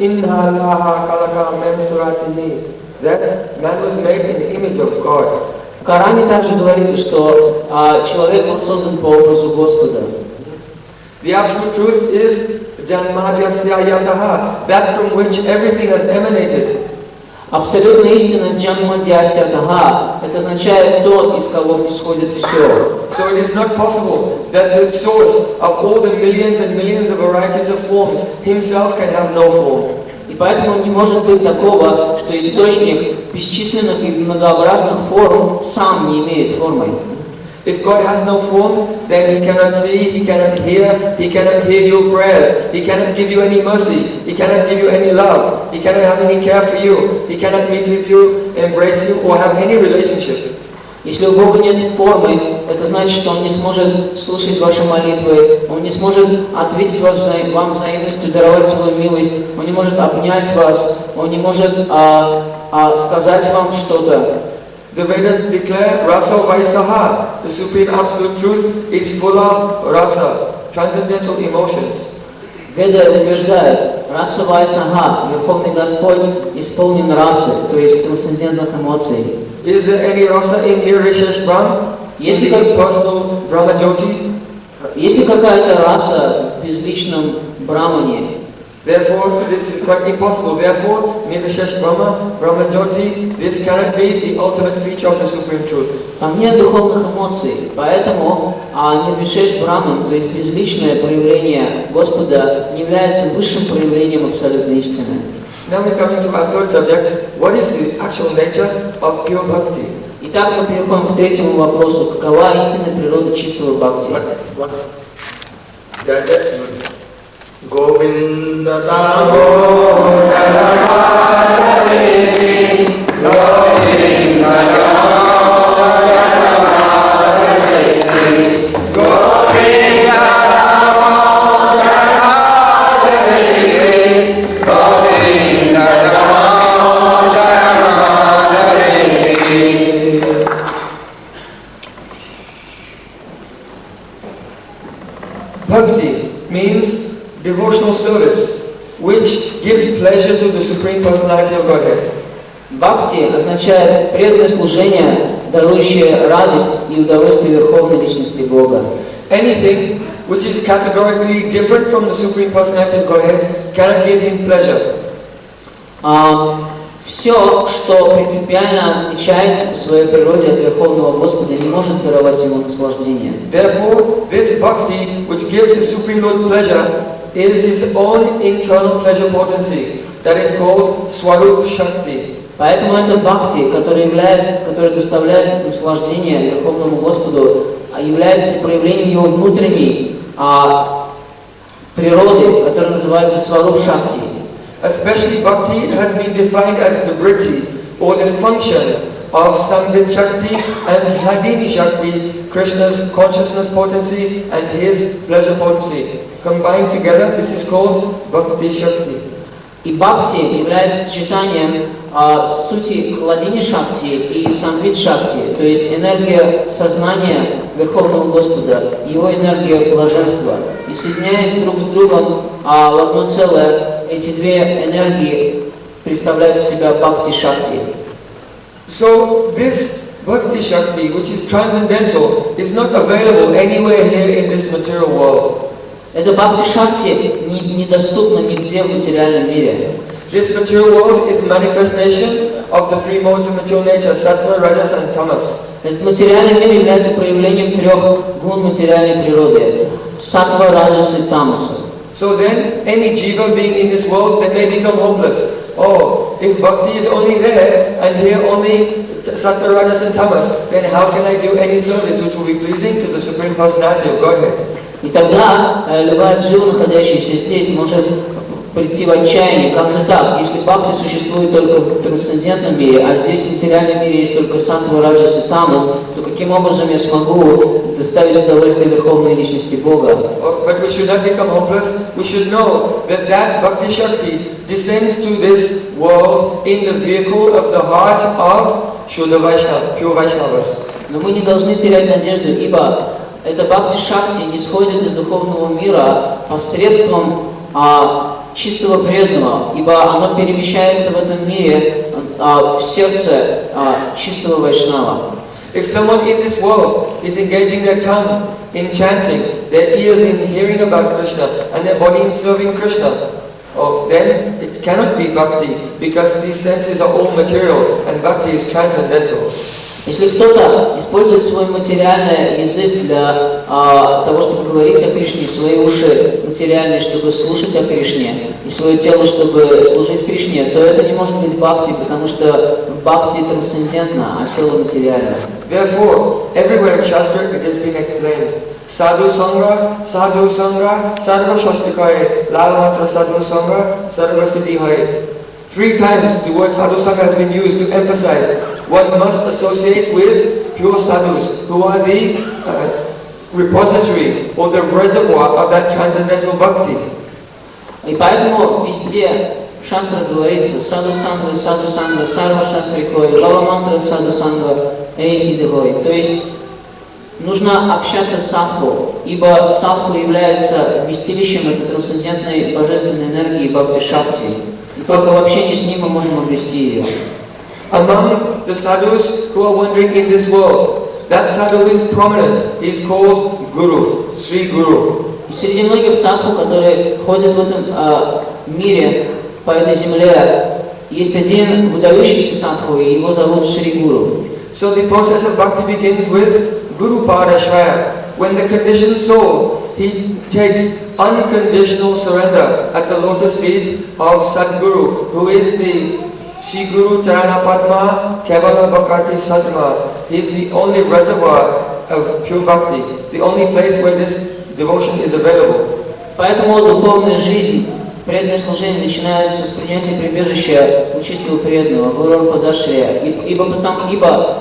Indhalaha kalaka memsuratini. That man was made in the image of God. В Коране также говорится, что человек был создан по образу Господа. The absolute truth is Janmadhyasya Yataha, that from which everything has emanated. Абсолютная истина Джанмадьясya Таха, это означает тот, из кого исходит все. So it is not possible that the source of all the millions and millions of varieties of forms himself can have no form. И поэтому не может быть такого, что источник бесчисленных и многообразных форм сам не имеет формы. If God has no form, then He cannot see, He cannot hear your prayers, He cannot give you any mercy, He cannot give you any love, He cannot have any care for you, He cannot meet with you, embrace you, or have any relationship. Если у Бога нет формы, это значит, что Он не сможет слышать ваши молитвы, Он не сможет ответить вам взаимностью, даровать свою милость, Он не может обнять вас, Он не может сказать вам что-то. The Vedas declare Rasa Vaisaha, the Supreme Absolute Truth is full of rasa, transcendental emotions. Веда утверждает, Раса Вайсаха, Верховный Господь, исполнен расы, то есть трансцендентных эмоций. Is there any rasa in Nirvishesh Brahm? Is the personal Brahma Jyoti? Есть ли какая-то раса в безличном Брамане? Therefore, this is quite impossible. Therefore, Nirvishesh Brahma, Brahma Jyoti, this cannot be the ultimate feature of the Supreme Truth. Там нет духовных эмоций, поэтому Нирвишеш Браман, то есть безличное проявление Господа, не является высшим проявлением абсолютной истины. Now we're coming to our third subject. What is the actual nature of pure bhakti? Итак, мы переходим к третьему вопросу. Какова истинная природа чистого бхакти? Govinda Bhakti means devotional service, which gives pleasure to the Supreme Personality of Godhead. Бхакти означает преданное служение, дарующее радость и удовольствие Верховной Личности Бога. Anything which is categorically different from the Supreme Personality of Godhead cannot give him pleasure. Все, что принципиально отличается по своей природе от Верховного Господа, не может даровать ему наслаждение. Therefore, this bhakti, which gives the Supreme Lord pleasure, is his own internal pleasure potency. That is called Swarup Shakti. Поэтому это бхакти, который доставляет наслаждение Верховному Господу, является проявлением его внутренней природы, которая называется Сваруп Шакти. Especially bhakti has been defined as the vritti, or the function of Samvit Shakti and Hladini Shakti, Krishna's consciousness potency and his pleasure potency. Combined together, this is called Bhakti Shakti. И бхакти является сочетанием сути Хладини Шакти и Самвит Шакти, то есть энергия сознания Верховного Господа, его энергия блаженства. И соединяясь друг с другом в одно целое, эти две энергии представляют из себя Бхакти Шакти. So this Bhakti Shakti, which is transcendental, is not available anywhere here in this material world. Это Бхакти Шакти недоступно нигде в материальном мире. This material world is manifestation of the three modes of material nature, Sattva, Rajas and Tamas. Этот материальный мир является проявлением трех гун материальной природы – Саттва, Раджас и Тамаса. So then, any jiva being in this world, they may become hopeless. Oh, if bhakti is only there, and here only Sattva, Rajas and Tamas, then how can I do any service which will be pleasing to the Supreme Personality of Godhead? И тогда любая джива, находящаяся здесь, может прийти в отчаяние. Как же так? Если бхакти существует только в трансцендентном мире, а здесь в материальном мире есть только Саттва, Раджас и Тамас, то каким образом я смогу доставить удовольствие Верховной Личности Бога? But we should not become hopeless. We should know that that Bhakti Shakti descends to this world in the vehicle of the heart of Shuddha Vaishnava, pure Vaishnavas. Но мы не должны терять надежду, ибо эта Бхакти Шакти не сходит из духовного мира посредством чистого преданного, ибо оно перемещается в этом мире в сердце чистого вайшнава. If someone in this world is engaging their tongue in chanting, their ears in hearing about Krishna, and their body in serving Krishna, then it cannot be bhakti, because these senses are all material, and bhakti is transcendental. Если кто-то использует свой материальный язык для того, чтобы говорить о Кришне, свои уши материальные, чтобы слушать о Кришне, и свое тело, чтобы служить Кришне, то это не может быть бхакти, потому что бхакти трансцендентно, а тело материально. Therefore, everywhere in Shastra it has been explained. Sadhu Sangha, Sadhu Sangha, Sarva Shastikaya, Lalmatra Sadhu Sangha, Sarva Siddhihaya. 3 times the word Sadhu Sangha has been used to emphasize one must associate with pure sadhus, who are the repository or the reservoir of that transcendental bhakti. И поэтому везде в шастрах говорится саду санга, сарва шастрикой, лава мантра саду санга, эйсидевой. То есть нужно общаться с садху, ибо садху является вместилищем этой трансцендентной божественной энергии бхакти-шакти. И только в общении с ним мы можем обрести ее. Among the sadhus who are wandering in this world, that sadhu is prominent. He is called Guru, Sri Guru. И среди многих садху, которые ходят в этом мире, по этой земле, есть один выдающийся садху, и его зовут Шри Гуру. So the process of bhakti begins with Guru Padashraya. When the conditioned soul, he takes unconditional surrender at the lotus feet of Sadguru, who is the Shri Guru Charana Padma Kevala Bhakti Sadma. He is the only reservoir of pure bhakti, the only place where this devotion is available. Поэтому духовная жизнь, преданное служение начинается с принятия прибежища у чистого преданного, Гуру Падашрия, ибо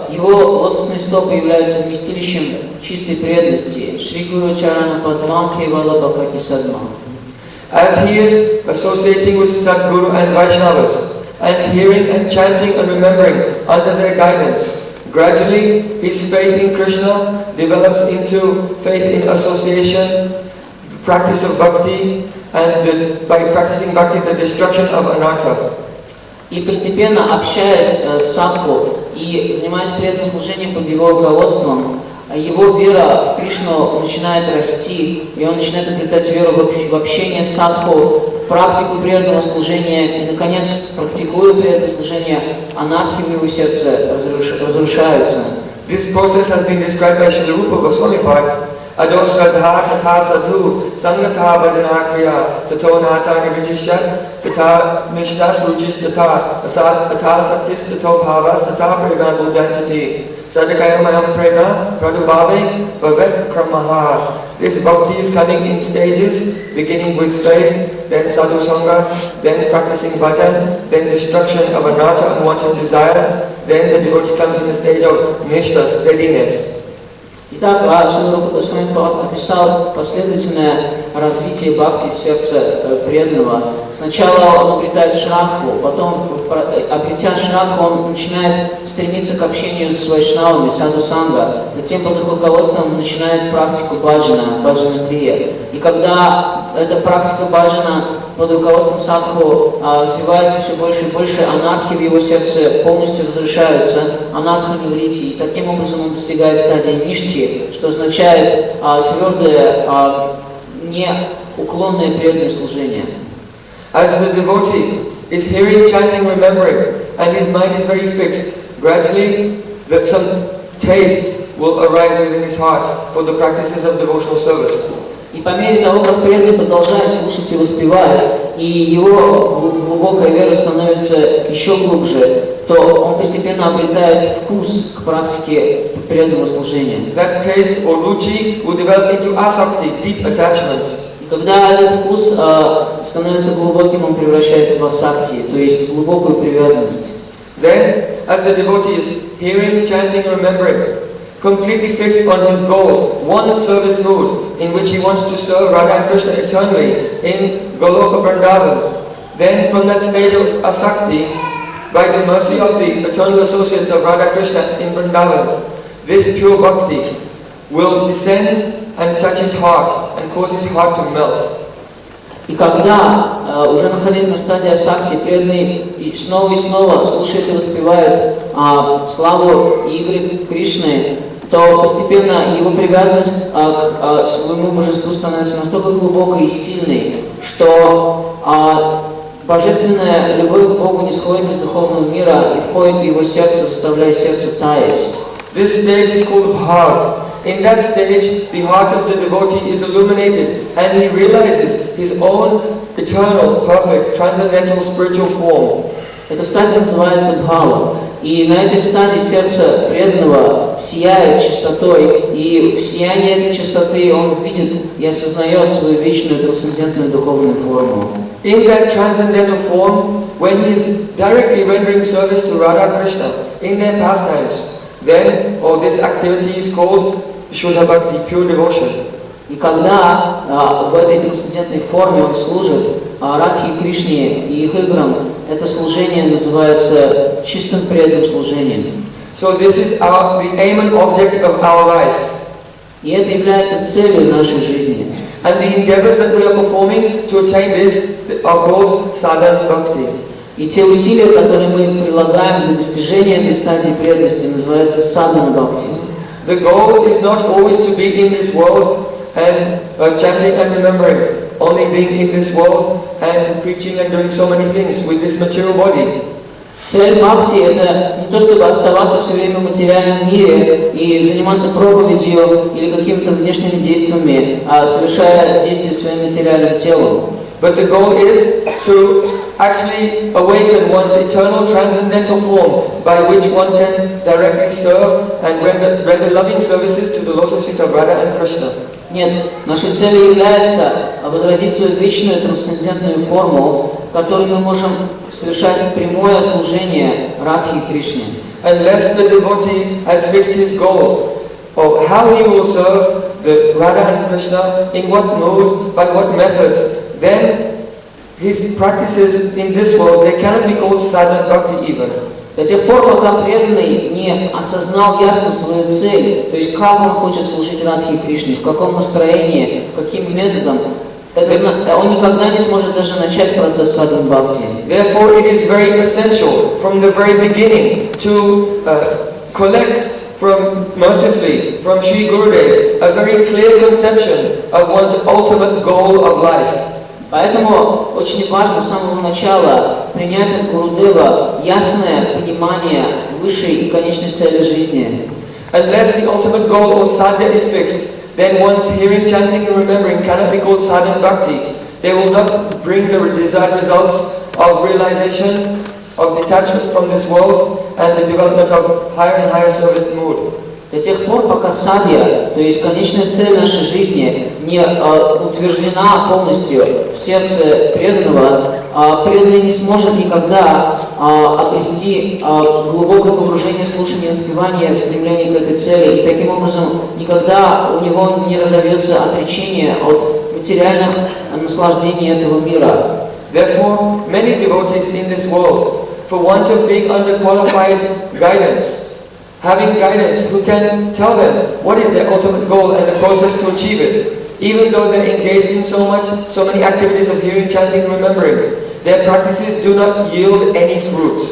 его лотосные стопы являются вместилищем чистой преданности. Шри Гуру Чарана Падма Кевала Бхакти Садма. As he is associating with Sadguru and Vaishnavas, and hearing and chanting and remembering under their guidance, gradually his faith in Krishna develops into faith in association, the practice of bhakti, and by practicing bhakti, the destruction of anartha. И постепенно, общаясь с садху и занимаясь преданным служением под его руководством, его вера в Кришну начинает расти, и он начинает обретать веру в общение с садху, в практику преданного служения, и, наконец, практикуя преданное служение, анархия в его сердце разрушается. This process has been described by Srila Rupa Goswami Pad. Ado Sradha Tatha Sadhu Sangatha Bhajana Kriya Tato Nata Nivijishat Tata Nishtas Ruchis Tata Tata Satis Tato Bhavas Tata Prega Buddhantati Sadakaya Mayam Prega Pradubhavi Bhavet Kramaha. This bhakti is coming in stages, beginning with faith, then sadhu sangha, then practicing bhajan, then destruction of anartha, unwanted desires, then the devotee comes in the stage of nishta, steadiness. Итак, Шрила Рупа Госвами описал последовательное развитие бхакти в сердце преданного. Сначала он обретает шрадху, потом, обретя шрадху, он начинает стремиться к общению с вайшнавами, саду санга. Затем под их руководством начинает практику баджана крия. И когда эта практика баджана под руководством садху развивается все больше и больше, анархия в его сердце полностью разрушается, анарха неврити, и таким образом он достигает стадии ништхи, что означает твердое, неуклонное преданное служение. As the devotee is hearing, chanting, remembering, and his mind is very fixed, gradually that some taste will arise within his heart for the practices of devotional service. И по мере того, как преданный продолжает слушать и воспевать, и его глубокая вера становится еще глубже, то он постепенно обретает вкус к практике преданного служения. That taste or ruchi will develop into asakti, deep attachment. И когда этот вкус становится глубоким, он превращается в асакти, то есть глубокую привязанность. Then, as the devotee is hearing, chanting, remembering, completely fixed on his goal, one service mood in which he wants to serve Radha and Krishna eternally in Goloka Vrindavan. Then from that stage of asakti, by the mercy of the eternal associates of Radha and Krishna in Vrindavan, this pure bhakti will descend and touch his heart and cause his heart to melt. И когда, уже находясь на стадии асакти, преданный и снова слушает и воспевает славу и игры Кришны, то постепенно его привязанность к своему божеству становится настолько глубокой и сильной, что божественная любовь к Богу не сходит из духовного мира и входит в его сердце, заставляя сердце таять. This stage is called bhav. In that stage, the heart of the devotee is illuminated and he realizes his own eternal, perfect, transcendental spiritual form. Эта стадия называется бхава. И на этой стадии сердце преданного сияет чистотой, и в сиянии этой чистоты он видит и осознает свою вечную трансцендентную духовную форму. In that transcendental form, when he is directly rendering service to Radha Krishna in their pastimes, then this activity is called Shuddha Bhakti, pure devotion. И когда в этой трансцендентной форме он служит Радхе и Кришне и их играм, это служение называется чистым преданным служением. So this is the aim and object of our life. И это является целью нашей жизни. And the endeavors that we are performing to attain this are called sadhana bhakti. И те усилия, которые мы прилагаем для достижения этой стадии преданности, называются садхана бхакти. The goal is not always to be in this world and chanting and remembering, only being in this world and preaching and doing so many things with this material body. Цель бхакти – это не то, чтобы оставаться все время в материальном мире и заниматься проповедью или какими-то внешними действиями, совершая действия своим материальным телом. But the goal is to actually awaken one's eternal transcendental form by which one can directly serve and render loving services to the lotus feet of Radha and Krishna. Нет, нашей целью является возродить свою вечную трансцендентную форму, в которой мы можем совершать прямое служение Радхе и Кришне. Unless the devotee has fixed his goal of how he will serve the Radha and Krishna, in what mode, by what method, then his practices in this world, they cannot be called sadhana bhakti even. До тех пор, пока преданный не осознал ясно свою цель, то есть как он хочет служить Радхе и Кришне, в каком настроении, каким методом, он никогда не сможет даже начать процесс садхана бхакти. Therefore, it is very essential from the very beginning to collect mercifully from Sri Gurudeva a very clear conception of one's ultimate goal of life. Поэтому очень важно с самого начала принять от Гурудева ясное понимание высшей и конечной цели жизни. Unless the ultimate goal or sadhya is fixed, then one's hearing, chanting and remembering cannot be called sadhana bhakti. They will not bring the desired results of realization, of detachment from this world and the development of higher and higher service mood. До тех пор, пока садья, то есть конечная цель нашей жизни, не утверждена полностью в сердце преданного, преданный не сможет никогда обрести глубокое погружение, слушание, воспевание в стремлении к этой цели, и таким образом никогда у него не разовьется отречение от материальных наслаждений этого мира. Therefore, many devotees in this world, for want of being under qualified guidance, having guidance who can tell them what is their ultimate goal and the process to achieve it, even though they're engaged in so many activities of hearing, chanting, and remembering, their practices do not yield any fruit.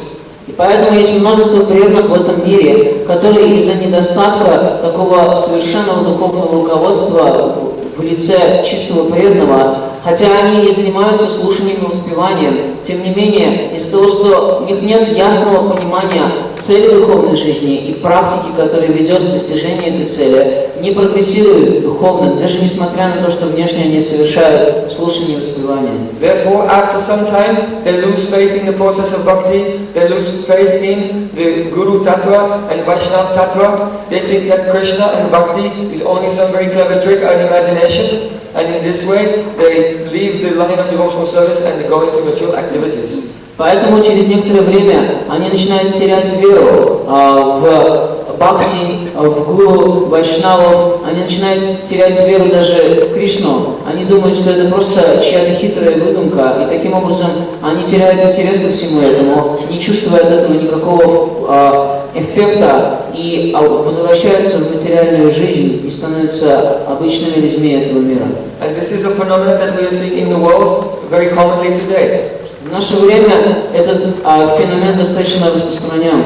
И поэтому есть множество преданных в этом мире, которые из-за недостатка такого совершенного духовного руководства в лице чистого преданного, хотя они и занимаются слушанием и воспеванием, тем не менее, из-за того, что у них нет ясного понимания цели духовной жизни и практики, которая ведет к достижению этой цели, не прогрессируют духовно, даже несмотря на то, что внешне они совершают слушание и воспевание. Therefore, after some time, they lose faith in the process of bhakti, they lose faith in the Guru Tattva and Vaishnava Tattva. They think that Krishna and bhakti is only some very clever trick or imagination, and in this way, they leave the line of devotional service and go into material activities. Поэтому через некоторое время они начинают терять веру в бхакти, в гуру, вайшнавов, они начинают терять веру даже в Кришну. Они думают, что это просто чья-то хитрая выдумка, и таким образом они теряют интерес ко всему этому, не чувствуя от этого никакого эффекта и возвращаются в материальную жизнь и становятся обычными людьми этого мира. And this is a phenomenon that we are seeing in the world very commonly today. В наше время этот феномен достаточно распространен.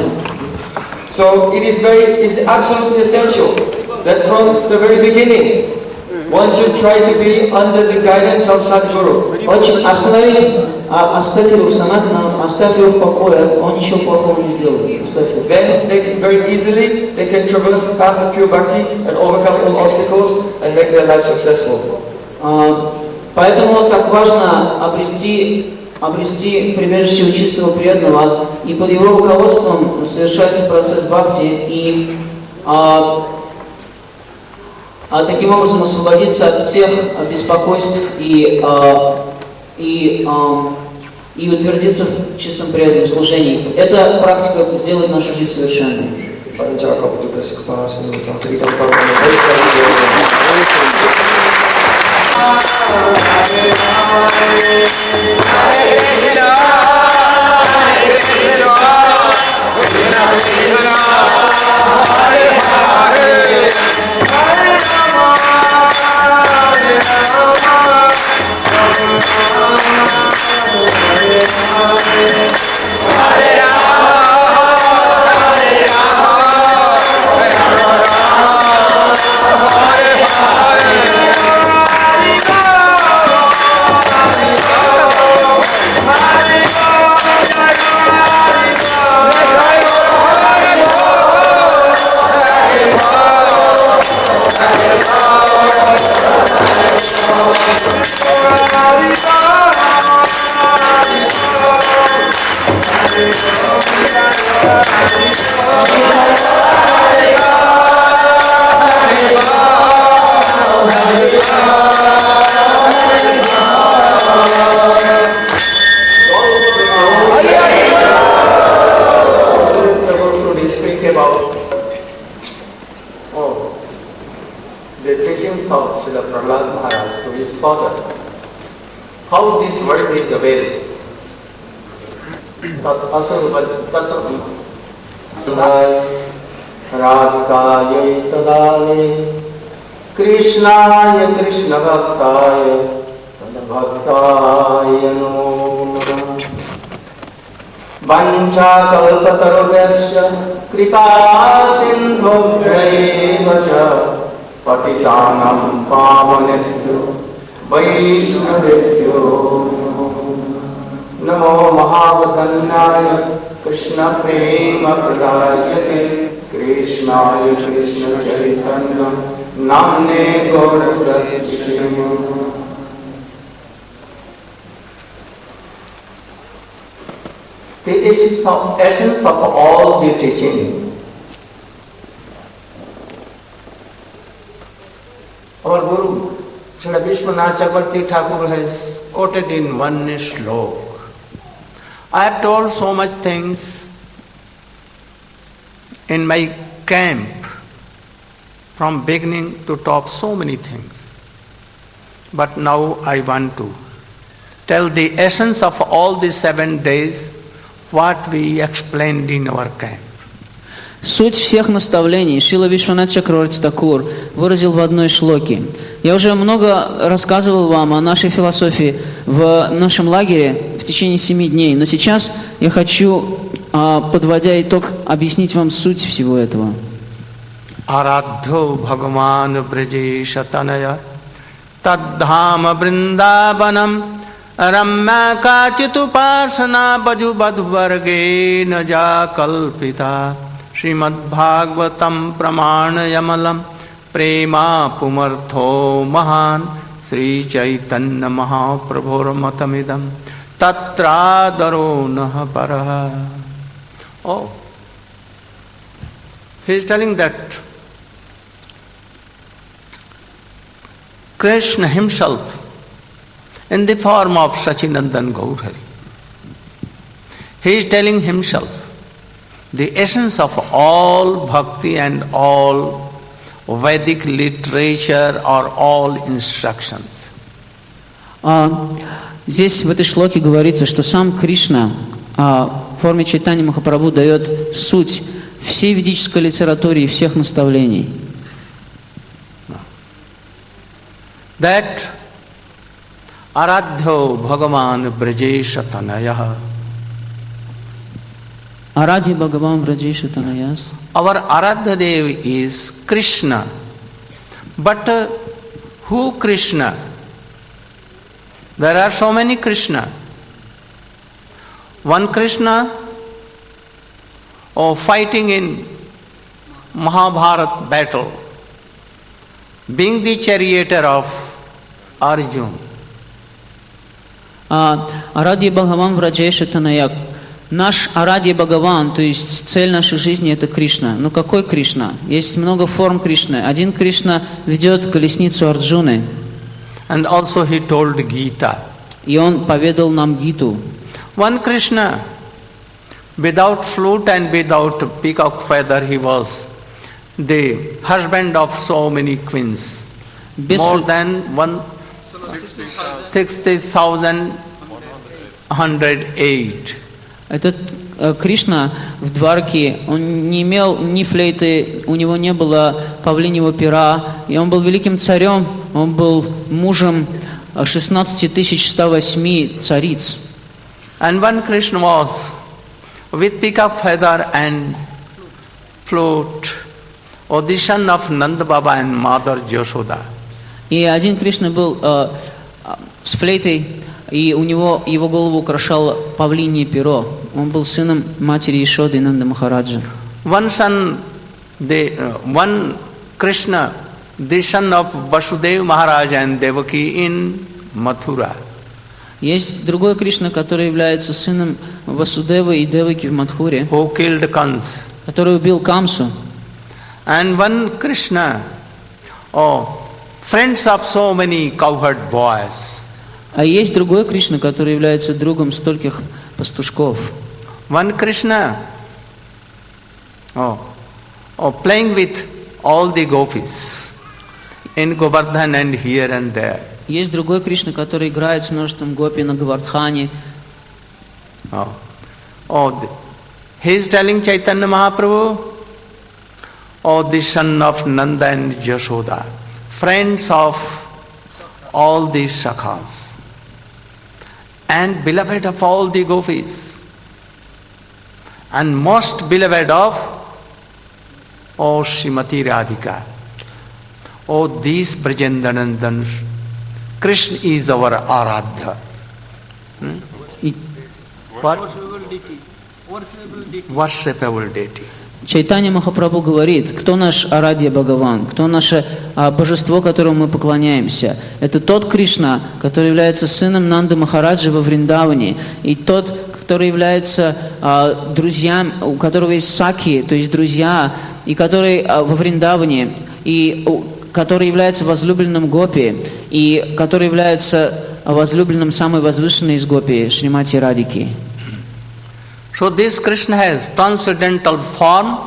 So it is absolutely essential that from the very beginning one should try to be under the guidance of Sadguru. Оставь его в санатанам, оставь его в покое, он ничего плохого не сделает. Then they can very easily traverse the path of pure bhakti and overcome all obstacles and make their life successful. Поэтому так важно обрести прибежище у чистого преданного, и под его руководством совершается процесс бхакти, и таким образом освободиться от всех беспокойств и утвердиться в чистом преданном служении. Эта практика сделает нашу жизнь совершенной. How this word is available? Radhikaya tadale Krishnaya Krishna bhaktaya Bhaktaya namo Vancha kalpatarubhyasya Kripa sindhubhyaiva ca Patitanam pavanebhyo Vaishnavebhyo Namo Mahavadanyaya Krishna Prema Pradayate Krishnaya Krishna Chaitanya Namne Gaurapratishya. The essence of all the teaching our Guru Srila Vishwanath Chakravarti Thakur has quoted in one slok. I have told so much things in my camp, from beginning to top, so many things. But now I want to tell the essence of all the 7 days, what we explained in our camp. Суть всех наставлений Шрила Вишванат Чакраварти Такур выразил в одной шлоке. Я уже много рассказывал вам о нашей философии в нашем лагере в течение 7 дней, но сейчас я хочу, подводя итог, объяснить вам суть всего этого. Арадхо Бхагаван Браджеша Таная Таддхама Вриндаванам Рамма Качиту Паршана Баджу Бадварге Наja Kalpita Srimad Bhagavatam Pramana Yamalam Prema Pumartho Mahan Sri Chaitanya Mahaprabhur Matamidam Tatra Daro Naha Paraha. Oh, he is telling that Krishna himself in the form of Sachinandan Gaurhari, he is telling himself the essence of all bhakti and all Vedic literature or all instructions. Здесь в этой шлоке говорится, что сам Кришна в форме Чайтаньи Махапрабху дает суть всей ведической литературе и всех наставлений. That Aradhyo Bhagavan Brajesha Tanaya. Арадхи Бхагаван Враджеша Танаяс. Our Aradhya Dev is Krishna. But who Krishna? There are so many Krishna. One Krishna, fighting in Mahabharata battle, being the charioteer of Arjuna. Арадхи Бхагаван Враджеша Танаяк. Наш Арадхи Бхагаван, то есть цель нашей жизни это Кришна. Но какой Кришна? Есть много форм Кришны. Один Кришна ведет колесницу Арджуны. And also he told Gita. И он поведал нам Гиту. One Krishna, without flute and without peacock feather, he was the husband of so many queens. More than 60,108. Этот Кришна в Дварке, он не имел ни флейты, у него не было павлиньего пера, и он был великим царем, он был мужем 16108 цариц. And one Krishna was with peacock feather and flute, the son of Nanda Baba and Mother Yashoda. И один Кришна был с флейтой, и у него его голову украшало павлинье перо. Он был сыном матери Ешоды и Нанды Махараджа. One Krishna, the son of Vasudeva Maharaj and Devaki in Mathura. Есть другой Кришна, который является сыном Васудевы и Деваки в Мадхуре, who killed Kans. который убил Камсу. And one Krishna, friends of so many cowherd boys. А есть другой Кришна, который является другом стольких пастушков. One Krishna, playing with all the gopis in Govardhan and here and there. Есть другой Кришна, который играет с множеством гопи на Гавардхане. He is telling Chaitanya Mahaprabhu, the son of Nanda and Yashoda, friends of all these sakhas, and beloved of all the gopis, and most beloved of Srimati Radhika. These Brajendanandans, Krishna is our Aradhya. What? Worshipable deity. Чайтанья Махапрабху говорит, кто наш Арадхья Бхагаван, кто наше божество, которому мы поклоняемся. Это тот Кришна, который является сыном Нанды Махараджа во Вриндаване, и тот, который является друзьям, у которого есть саки, то есть друзья, и который во Вриндаване, и который является возлюбленным Гопи, и который является возлюбленным самой возвышенной из Гопи, Шримати Радхики. So this Krishna has transcendental form,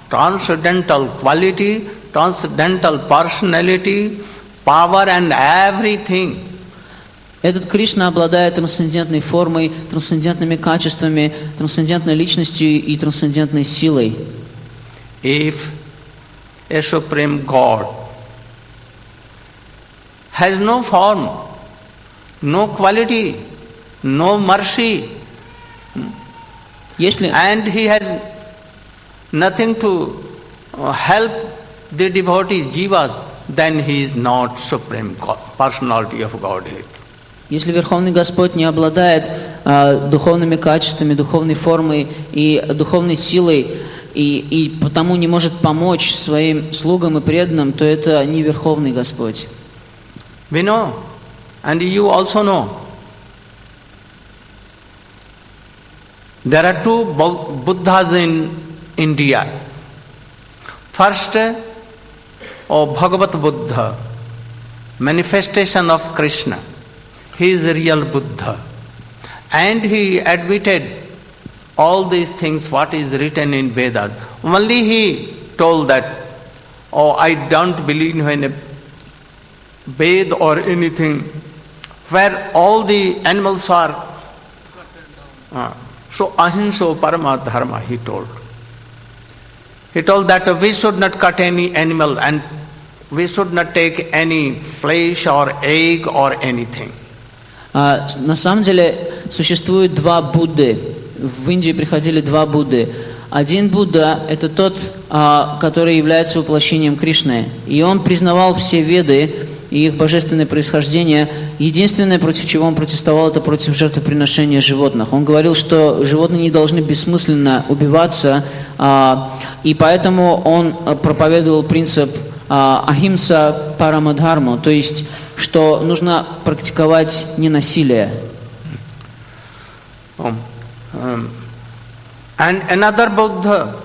transcendental quality, transcendental personality, power and everything. Этот Кришна обладает трансцендентной формой, трансцендентными качествами, трансцендентной личностью и трансцендентной силой. If a supreme God has no form, no quality, no mercy, and he has nothing to help the devotees, jivas, then he is not supreme God, personality of Godhead. Если Верховный Господь не обладает духовными качествами, духовной формой и духовной силой, и потому не может помочь своим слугам и преданным, то это не Верховный Господь. We know, and you also know, there are two Buddhas in India. First, Bhagavat Buddha, manifestation of Krishna. He is the real Buddha. And he admitted all these things, what is written in Vedas. Only he told that, I don't believe in a Ved or anything, where all the animals are. So ahimsa parama dharma, he told. He told that we should not cut any animal and we should not take any flesh or egg or anything. На самом деле существует два Будды. В Индии приходили два Будды. Один Будда – это тот, который является воплощением Кришны. И он признавал все Веды и их божественное происхождение. Единственное, против чего он протестовал, это против жертвоприношения животных. Он говорил, что животные не должны бессмысленно убиваться, и поэтому он проповедовал принцип ахимса парамадхарма, то есть, что нужно практиковать ненасилие. And another Buddha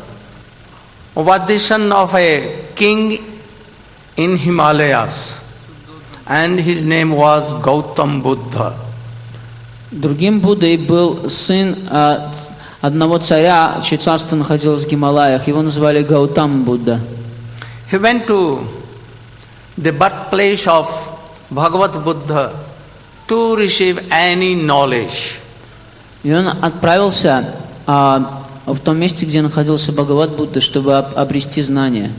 was the son of a king in Himalayas, and his name was Gautam Buddha. Другим Буддой был сын одного царя, чье царство находилось в Гималаях. Его называли Гаутам Будда. He went to the birthplace of Bhagavad Buddha to receive any knowledge. И он отправился в том месте, где находился Бхагават Будда, чтобы обрести знания.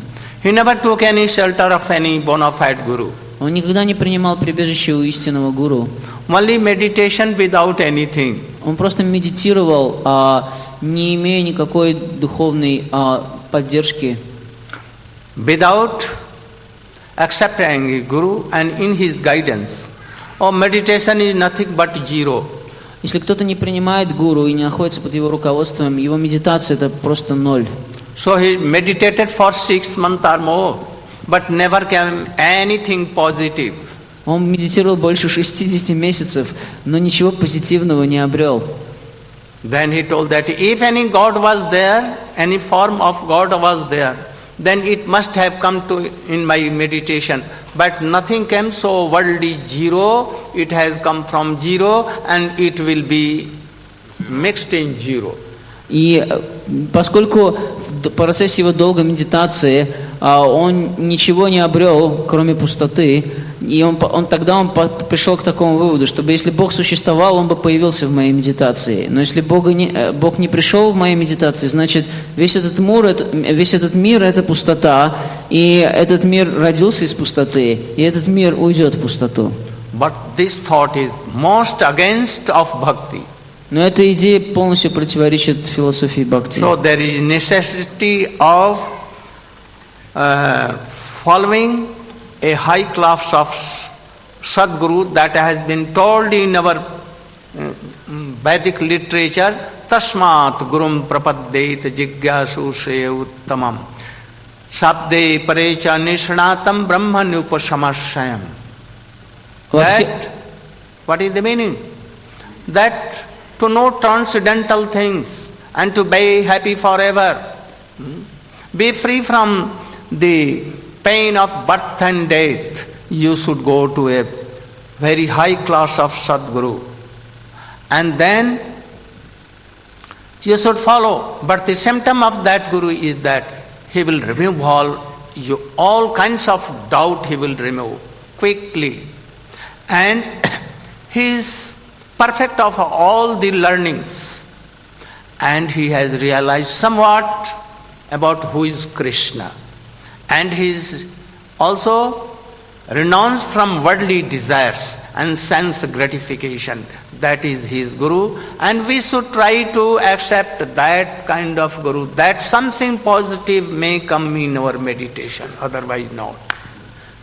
He never took any shelter of any bona fide guru. Он никогда не принимал прибежище у истинного гуру. Only meditation without anything. Он просто медитировал, не имея никакой духовной поддержки. Without accepting a guru and in his guidance. Oh, meditation is nothing but zero. Если кто-то не принимает гуру и не находится под его руководством, его медитация это просто ноль. So he meditated for 6 months or more, but never came anything positive. Он медитировал больше 60 месяцев, но ничего позитивного не обрел. Then he told that if any God was there, any form of God was there, then it must have come to in my meditation. But nothing came, so worldly zero, it has come from zero and it will be mixed in zero. И поскольку в процессе его долгой медитации он ничего не обрел, кроме пустоты, и он пришел к такому выводу, чтобы если Бог существовал, он бы появился в моей медитации. Но если Бог не пришел в моей медитации, значит весь этот мир это пустота, и этот мир родился из пустоты, и этот мир уйдет в пустоту. But this thought is most against of bhakti. Но эта идея полностью противоречит философии бхакти. So there is necessity of following a high class of Sadguru that has been told in our Vedic literature, Tasmat Gurum Prapaddeit Jigyasu Shreya Uttamam Sabde Parecha Nishanatam Brahma Nupashamashayam. That, what is the meaning? That to know transcendental things and to be happy forever, be free from the pain of birth and death, you should go to a very high class of Sadguru. And then you should follow. But the symptom of that Guru is that he will remove all kinds of doubt he will remove quickly. And he is perfect of all the learnings. And he has realized somewhat about who is Krishna. And he is also renounced from worldly desires and sense gratification. That is his Guru. And we should try to accept that kind of Guru, that something positive may come in our meditation, otherwise not.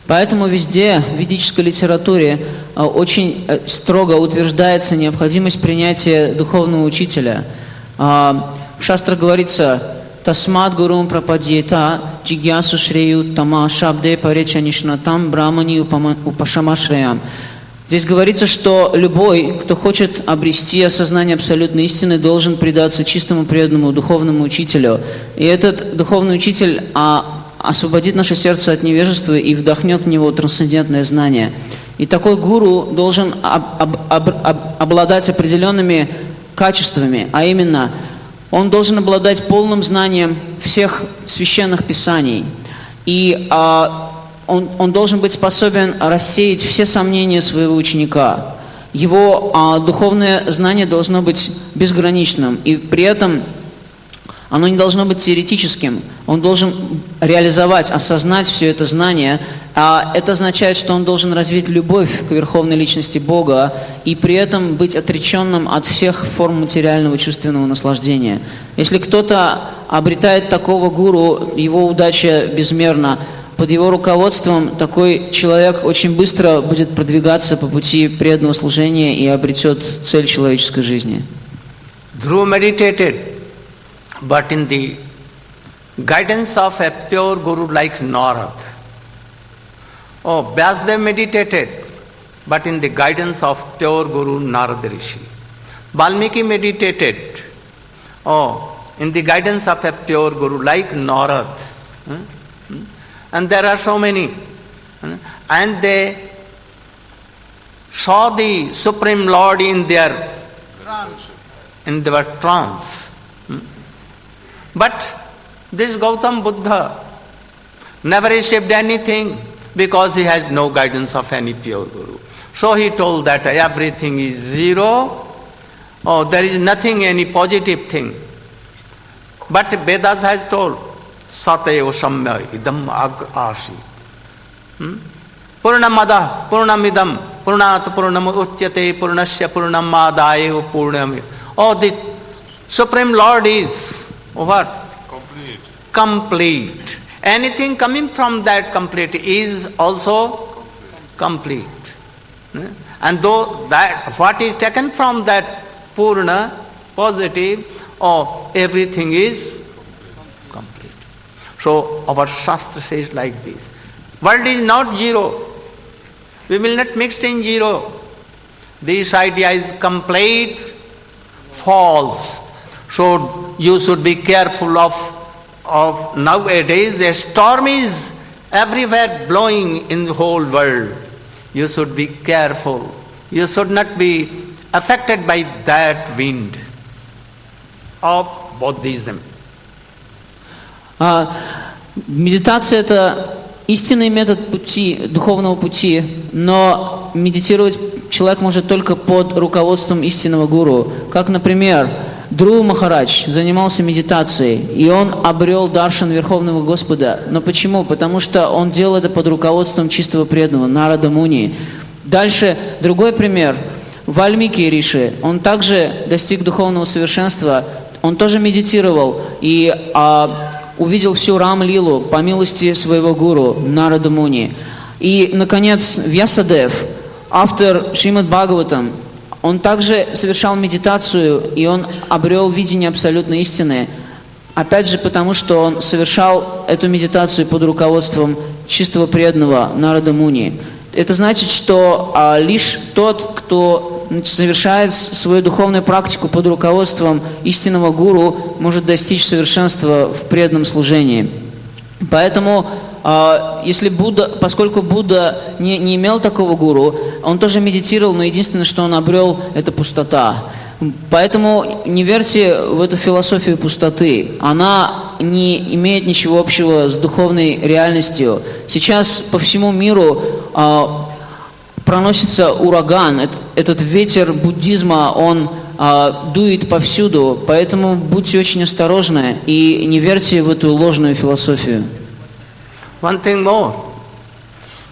Поэтому везде в ведической литературе очень строго утверждается необходимость принятия духовного учителя. В шастрах говорится «Тасмат гурум прападьета джигьясу шрею тама шабде пареча нишнатам брамани упашамашреям». Здесь говорится, что любой, кто хочет обрести осознание абсолютной истины, должен предаться чистому преданному духовному учителю. И этот духовный учитель освободит наше сердце от невежества и вдохнет в него трансцендентное знание. И такой гуру должен обладать определенными качествами, а именно он должен обладать полным знанием всех священных писаний. И он должен быть способен рассеять все сомнения своего ученика. Его духовное знание должно быть безграничным. И при этом Оно не должно быть теоретическим. Он должен реализовать, осознать все это знание. А это означает, что он должен развить любовь к Верховной Личности Бога и при этом быть отреченным от всех форм материального чувственного наслаждения. Если кто-то обретает такого гуру, его удача безмерна. Под его руководством такой человек очень быстро будет продвигаться по пути преданного служения и обретет цель человеческой жизни. Dhruva meditated, but in the guidance of a pure guru like Narad. Oh, Vyasdev meditated, but in the guidance of pure guru Narad Rishi. Valmiki meditated, in the guidance of a pure guru like Narad. And there are so many. And they saw the Supreme Lord in their trance. But this Gautam Buddha never received anything because he has no guidance of any pure guru. So he told that everything is zero, there is nothing, any positive thing. But Vedas has told, Sateo Samya idam asit. Purnamada, Purnamidam, Purnat Purnam Uchyate, Purnasya Purnamadayo Purnami. Oh, the Supreme Lord is what? Complete. Anything coming from that complete is also complete. And though that what is taken from that Purna, positive, everything is complete. So our Shastra says like this. World is not zero. We will not mix in zero. This idea is complete false. So you should be careful of nowadays. A storm is everywhere blowing in the whole world. You should be careful. You should not be affected by that wind of Buddhism. Медитация – это истинный метод пути, духовного пути, но медитировать человек может только под руководством истинного гуру. Как, например, Dhruva Махарадж занимался медитацией, и он обрел даршан Верховного Господа. Но почему? Потому что он делал это под руководством чистого преданного, Нарада Муни. Дальше, другой пример. Вальмики Риши, он также достиг духовного совершенства, он тоже медитировал и увидел всю Рам-лилу по милости своего гуру, Нарада Муни. И, наконец, Вьясадев, автор Шримад Бхагаватам, он также совершал медитацию, и он обрел видение абсолютной истины. Опять же, потому что он совершал эту медитацию под руководством чистого преданного Нарада Муни. Это значит, что лишь тот, кто совершает свою духовную практику под руководством истинного гуру, может достичь совершенства в преданном служении. Поэтому, поскольку Будда не имел такого гуру, он тоже медитировал, но единственное, что он обрел, это пустота. Поэтому не верьте в эту философию пустоты. Она не имеет ничего общего с духовной реальностью. Сейчас по всему миру проносится ураган. Этот ветер буддизма, он дует повсюду. Поэтому будьте очень осторожны и не верьте в эту ложную философию. One thing more,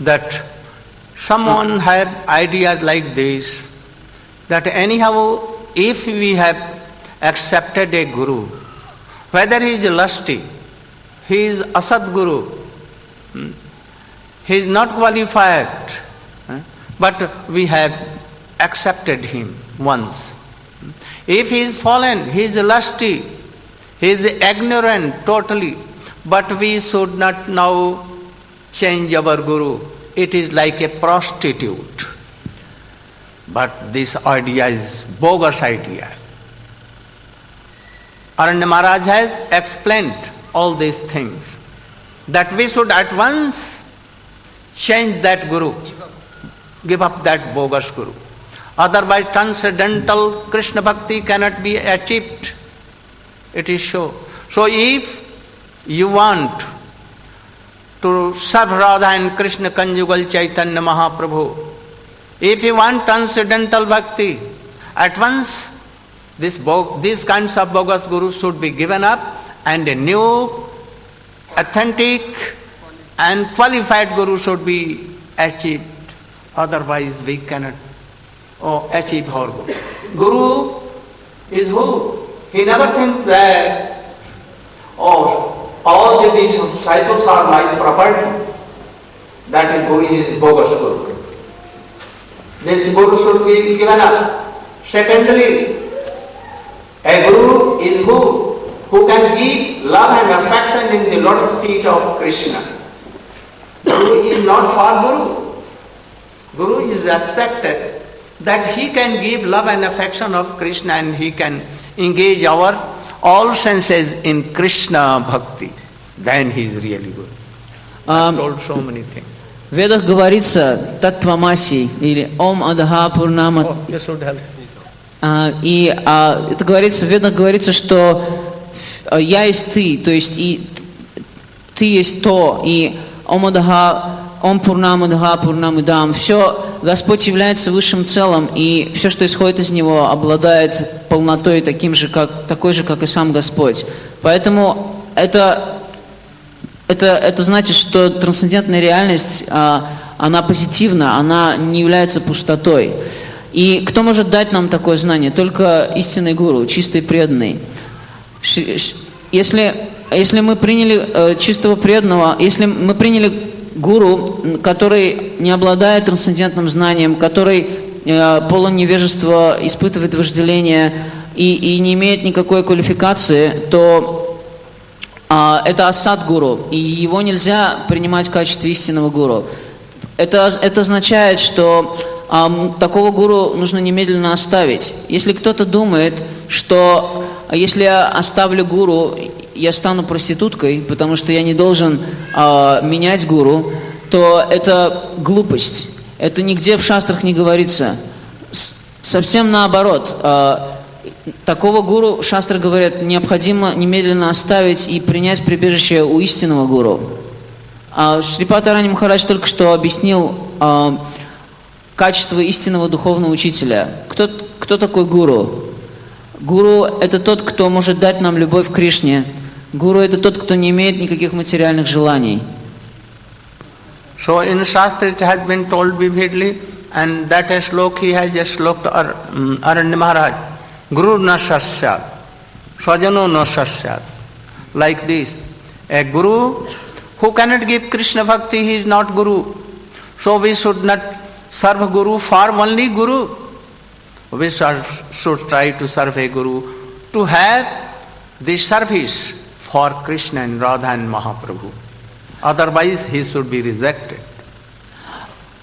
that someone had ideas like this, that anyhow, if we have accepted a guru, whether he is lusty, he is asad guru, he is not qualified, but we have accepted him once. If he is fallen, he is lusty, he is ignorant totally, but we should not now change our guru. It is like a prostitute. But this idea is bogus idea. Aranya Maharaj has explained all these things, that we should at once change that guru, give up that bogus guru. Otherwise transcendental Krishna Bhakti cannot be achieved. It is so. So if you want to serve Radha and Krishna conjugal Chaitanya Mahaprabhu, if you want transcendental bhakti, at once these kinds of bogus gurus should be given up and a new, authentic and qualified guru should be achieved. Otherwise we cannot achieve our guru. Guru is who? He never thinks that, all these disciples are my property. That is guru is bogus guru. This guru should be given up. Secondly, a guru is who can give love and affection in the lotus feet of Krishna. Guru is not for guru. Guru is accepted that he can give love and affection of Krishna and he can engage our all senses in Krishna bhakti. Then he is really good. I've told so many things. В Ведах говорится Татвамаси или Ом Адха Пурнама. И это говорится, в Ведах говорится, что я есть ты, то есть и ты есть то, и Ом Адха, Ом Пурнама Дха Пурнамидам. Все, Господь является высшим целым, и все, что исходит из Него, обладает полнотой такой же, как и сам Господь. Поэтому это значит, что трансцендентная реальность, она позитивна, она не является пустотой. И кто может дать нам такое знание? Только истинный гуру, чистый преданный. Если мы приняли чистого преданного, если мы приняли гуру, который не обладает трансцендентным знанием, который полон невежества, испытывает вожделение и не имеет никакой квалификации, то это асад гуру, и его нельзя принимать в качестве истинного гуру. Это означает, что такого гуру нужно немедленно оставить. Если кто-то думает, что если я оставлю гуру, я стану проституткой, потому что я не должен менять гуру, то это глупость. Это нигде в шастрах не говорится. Совсем наоборот. Такого гуру, шастры говорят, необходимо немедленно оставить и принять прибежище у истинного гуру. Шрипата Рани Махарадж только что объяснил качество истинного духовного учителя. Кто такой гуру? Гуру – это тот, кто может дать нам любовь к Кришне. Гуру – это тот, кто не имеет никаких материальных желаний. So in Shastra it has been told vividly, and that slok he has just sloked Aranya Maharaj. Guru na sasyat, swajano na sasyat. Like this. A guru who cannot give Krishna bhakti, he is not guru. So we should not serve guru for only guru. We should try to serve a guru to have this service for Krishna and Radha and Mahaprabhu. Otherwise he should be rejected.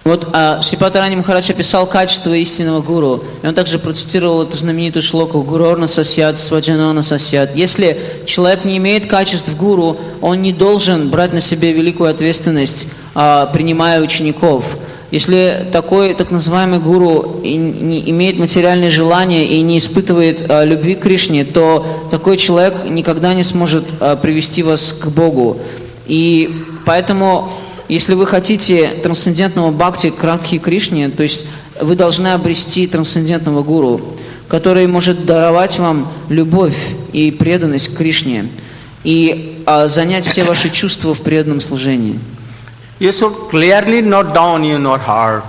Вот Шрипата Рани Махарадж описал качество истинного гуру, и он также процитировал эту знаменитую шлоку «Гурорна сасьят, сваджанона сасьят». Если человек не имеет качеств гуру, он не должен брать на себя великую ответственность, принимая учеников. Если такой так называемый гуру не имеет материальные желания и не испытывает любви к Кришне, то такой человек никогда не сможет привести вас к Богу. И поэтому, если вы хотите трансцендентного бхакти к Радхе Кришне, то есть вы должны обрести трансцендентного гуру, который может даровать вам любовь и преданность к Кришне и занять все ваши чувства в преданном служении. You should clearly note down in your heart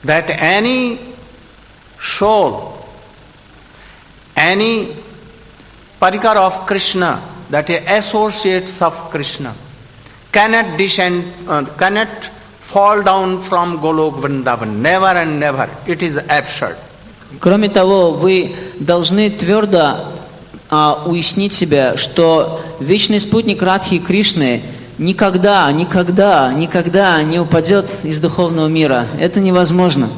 that any soul, any parikar of Krishna, that is associates of Krishna, cannot descend, cannot fall down from Golok Vrindavan, never and never. It is absurd. Кроме того, вы должны твердо уяснить себя, что вечный спутник Радхи Кришны никогда не упадет из духовного мира. Это невозможно.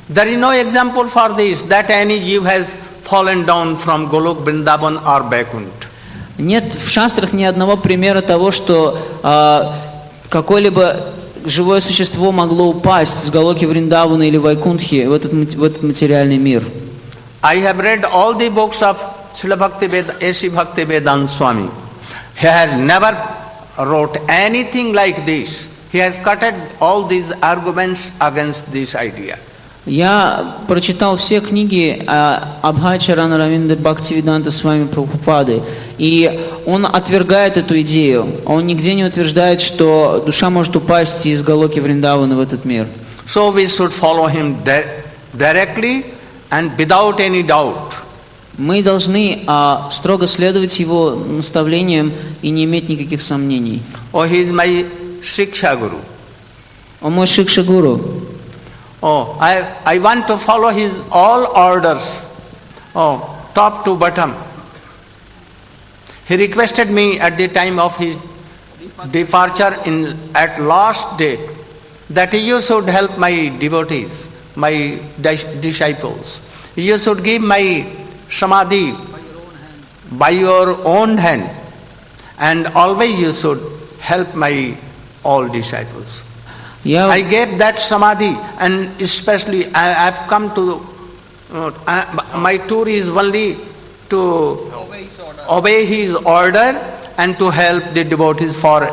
There is no example for this, that any jiva has fallen down from Golok Vrindavan or Vaikuntha. Нет в шастрах ни одного примера того, что какое-либо живое существо могло упасть с Галоки Вриндавана или Вайкунтхи в этот материальный мир. I have read all the books of Srila Bhaktivedanta Swami. He has never wrote anything like this. He has cutted all these arguments against this idea. Я прочитал все книги Абхачарана Равиндра Бхактивиданта Свами Прабхупады, и он отвергает эту идею. Он нигде не утверждает, что душа может упасть из Галоки Вриндавана в этот мир. So we should follow him directly and without any doubt. Мы должны строго следовать его наставлениям и не иметь никаких сомнений. Oh, he is my Shiksha Guru. Он мой Шикша-гуру. Oh, I want to follow his all orders. Oh, top to bottom. He requested me at the time of his departure at last day that you should help my devotees, my disciples. You should give my samadhi by your own hand, and always you should help my all disciples. I gave that samadhi, and especially I have come to, my tour is only to obey his order and to help the devotees for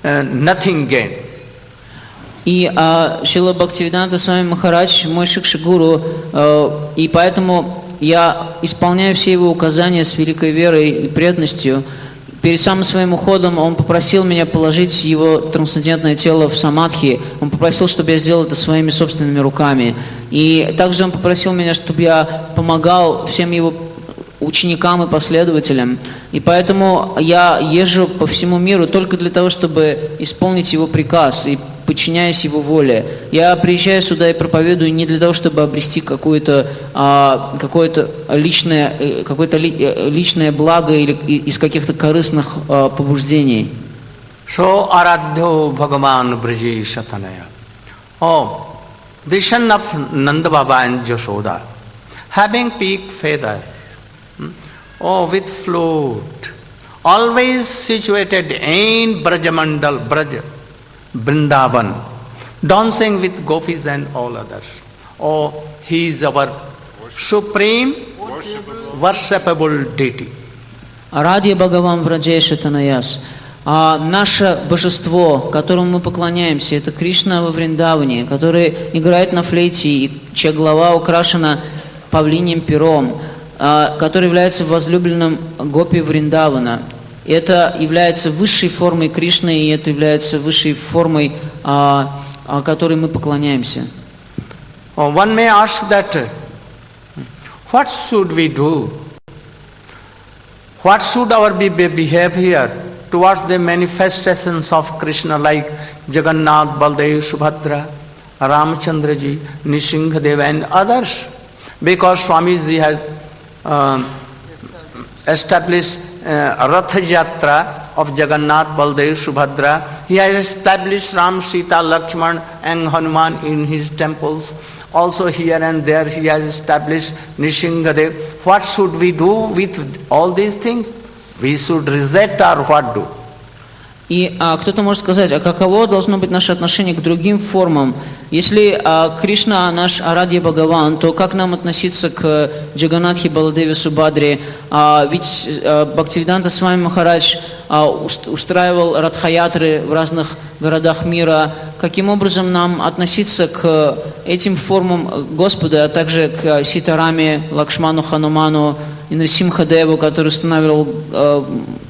nothing gain. И Шрила Бхактивиданта Свами Махарадж мой Шикша-гуру, и поэтому я исполняю все его указания с великой верой и преданностью. Перед самым своим уходом он попросил меня положить его трансцендентное тело в самадхи. Он попросил, чтобы я сделал это своими собственными руками. И также он попросил меня, чтобы я помогал всем его ученикам и последователям. И поэтому я езжу по всему миру только для того, чтобы исполнить его приказ и подчиняясь его воле. Я приезжаю сюда и проповедую не для того, чтобы обрести какое-то личное благо или из каких-то корыстных побуждений. So aradhyo bhagavan braje shatanaya. Oh, the son of Nanda Baba and Jashoda, having pig feather, with flute, always situated in Brajamandal, Braj, Vrindavan, dancing with gopis and all others. Oh, he is our supreme worshipable deity. Арадья Бхагаван Враджеша Танаяс. Наше божество, которому мы поклоняемся, это Кришна во Вриндаване, который играет на флейте, и чья голова украшена павлиньим пером, который является возлюбленным гопи Вриндавана. Это является высшей формой Кришны, и это является высшей формой, которой мы поклоняемся. One may ask that, what should we do? What should our behavior towards the manifestations of Krishna like Jagannath, Baldev, Subhadra, Ramchandra ji, Nishinghadeva and others? Because Swamiji has established Rath Yatra of Jagannath, Baldev, Subhadra. He has established Ram, Sita, Lakshman and Hanuman in his temples. Also here and there he has established Nishingadev. What should we do with all these things? We should reject or what do? И кто-то может сказать, а каково должно быть наше отношение к другим формам? Если Кришна наш Арадья Бхагаван, то как нам относиться к Джаганатхе, Баладеве, Субхадре? Ведь Бхактивиданта Свами Махарадж устраивал радхаятры в разных городах мира. Каким образом нам относиться к этим формам Господа, а также к Ситараме, Лакшману, Хануману и Нарсимхадеву, который устанавливал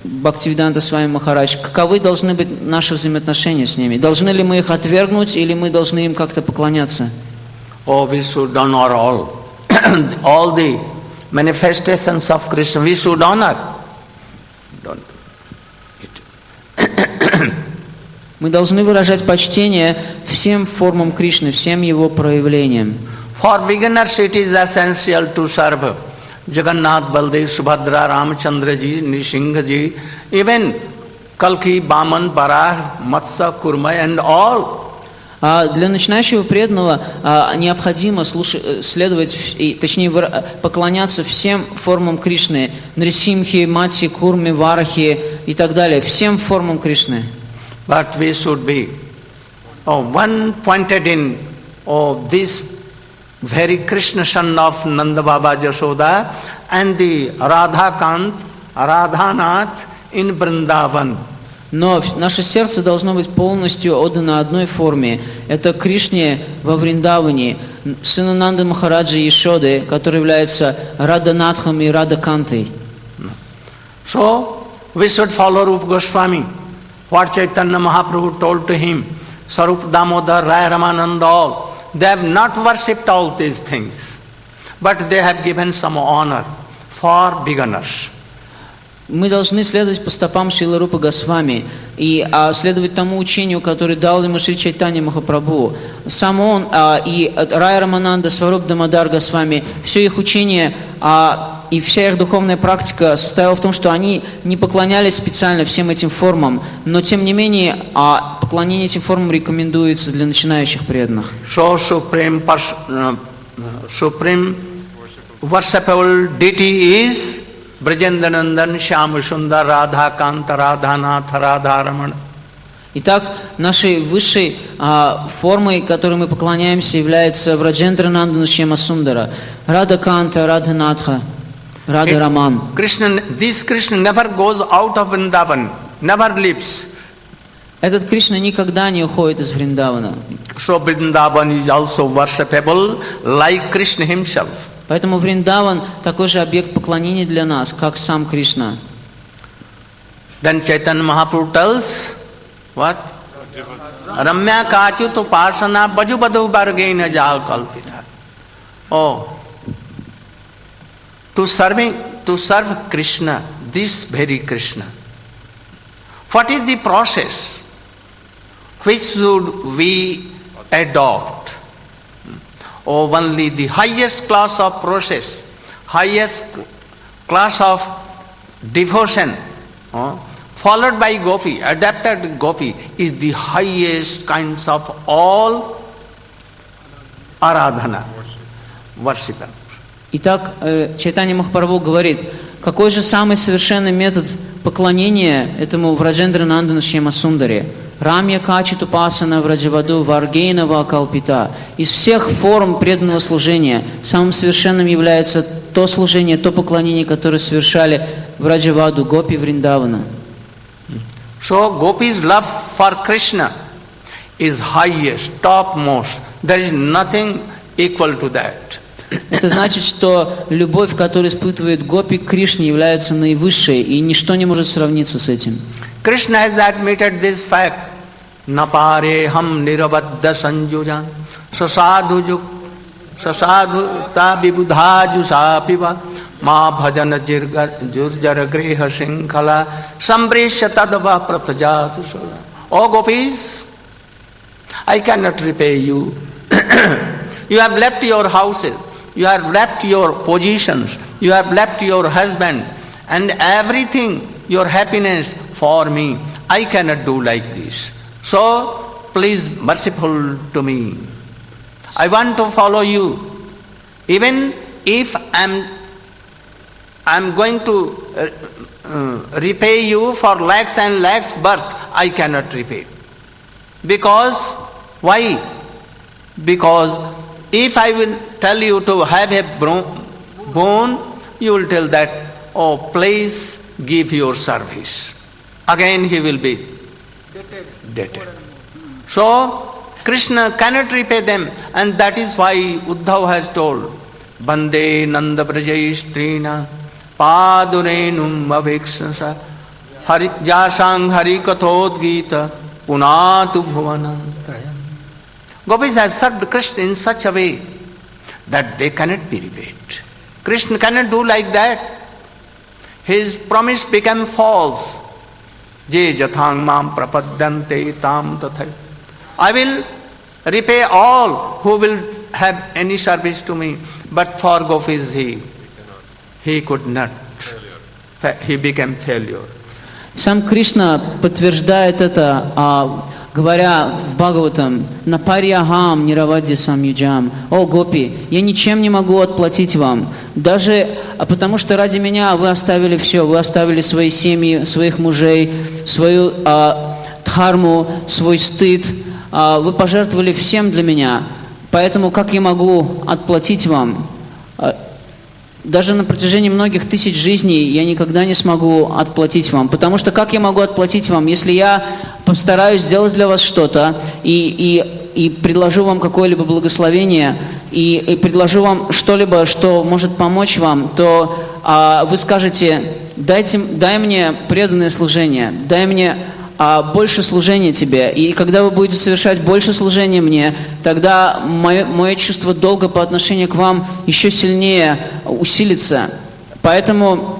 Бхактивиданта Свами Махарадж? Каковы должны быть наши взаимоотношения с ними? Должны ли мы их отвергнуть или мы должны им как-то поклоняться? Oh, we should honor all the manifestations of Krishna. We should honor. Мы должны выражать почтение всем формам Кришны, всем его проявлениям. For beginners it is essential to serve Jagannath, Baldev, Subhadra, Ramchandra ji, Nishinga ji, even Kalki, Baman, Barah, Matsya, Kurma and all. Для начинающего преданного необходимо следовать, точнее поклоняться всем формам Кришны, Нрисимхи, Матси, Курми, Варахи и так далее, всем формам Кришны. But we should be one pointed in this very Krishna son of Nanda Baba Jashoda and the Radhanath in Vrindavan. Но наше сердце должно быть полностью отдано одной форме. Это Кришне во Вриндаване. сыну Нанды Махараджи Ешоды, который является Радханатхом и Радхакантой. So, we should follow Rupa Goswami. What Chaitanya Mahaprabhu told to him, Sarup Damodar, Raya Ramananda, all. They have not worshipped all these things, but they have given some honor for beginners. Мы должны следовать по стопам Шрилы Рупы Госвами и следовать тому учению, которое дал ему Шри Чайтанья Махапрабху. Сам он и Рая Рамананда, Сваруб Дамодар Госвами, все их учение и вся их духовная практика состояла в том, что они не поклонялись специально всем этим формам, но тем не менее поклонение этим формам рекомендуется для начинающих преданных. So supreme worshipable deity is Brajendanandan Shyam Sundar Radha Kanta Radhanath Radharamana. Итак, нашей высшей формой, которой мы поклоняемся, является Враджендранандана Шьяма Сундара, Радхаканта, Радханатха, Радhaраман. This Krishna never goes out of Vrindavan, never leaves. Этот Кришна никогда не уходит из Вриндавана. So Vrindavan is also worshipable like Krishna himself. Поэтому Вриндаван такой же объект поклонения для нас, как сам Кришна. Then Chaitanya Mahaprabhu tells, what? Ramya Kachut Upasana Bajubadu Bargaina Jal Kalpita. Oh, to serve Krishna, this very Krishna. What is the process which should we adopt? Oh, only the highest class of process, highest class of devotion, followed by gopi, adapted gopi, is the highest kinds of all aradhana, worship. Итак, Чайтанья Махапрабху говорит, какой же самый совершенный метод поклонения этому Враджендранандана Шьяма Сундаре? Рамья Качит Упасана Враджаваду Варгейнава Калпита. Из всех форм преданного служения самым совершенным является то служение, то поклонение, которое совершали Враджаваду, Гопи Вриндавана. So Gopi's love for Krishna is highest, topmost. There is nothing equal to that. Это значит, что любовь, которую испытывает Гопи к Кришне, является наивысшей, и ничто не может сравниться с этим. Krishna has admitted this fact. Napare ham nirabadda sanjujan sasadhu ta vibudha jusapiva ma bhajana jurjara griha sinkhala sambrisha tadava pratajatu sura. Oh gopis, I cannot repay you. You have left your houses, you have left your positions, you have left your husband and everything, your happiness for me. I cannot do like this. So, please merciful to me. I want to follow you. Even if I'm going to repay you for lakhs and lakhs birth, I cannot repay. Because, why? Because if I will tell you to have a bone, you will tell that, oh, please give your service. Again he will be debted. So, Krishna cannot repay them, and that is why Uddhav has told, Bande Nanda Brajai Strina Padurenum Avikshasa Jasang Hari Kathod Gita Punatu Bhuvanantrayam. Gopis has served Krishna in such a way that they cannot be repaid. Krishna cannot do like that. His promise became false. Je jathang mam prapadyante tam tathay. I will repay all who will have any service to me, but for Gopis he could not. He became failure. Сам Кришна подтверждает это, говоря в Бхагаватам, «Напарьягам ниравадди самюджам». «О, Гопи, я ничем не могу отплатить вам, даже потому что ради меня вы оставили все, вы оставили свои семьи, своих мужей, свою дхарму, свой стыд, вы пожертвовали всем для меня, поэтому как я могу отплатить вам? Даже на протяжении многих тысяч жизней я никогда не смогу отплатить вам. Потому что как я могу отплатить вам, если я постараюсь сделать для вас что-то и предложу вам какое-либо благословение, и предложу вам что-либо, что может помочь вам, то вы скажете: дай мне преданное служение, дай мне больше служения тебе. И когда вы будете совершать больше служения мне, тогда мое чувство долга по отношению к вам еще сильнее усилится. Поэтому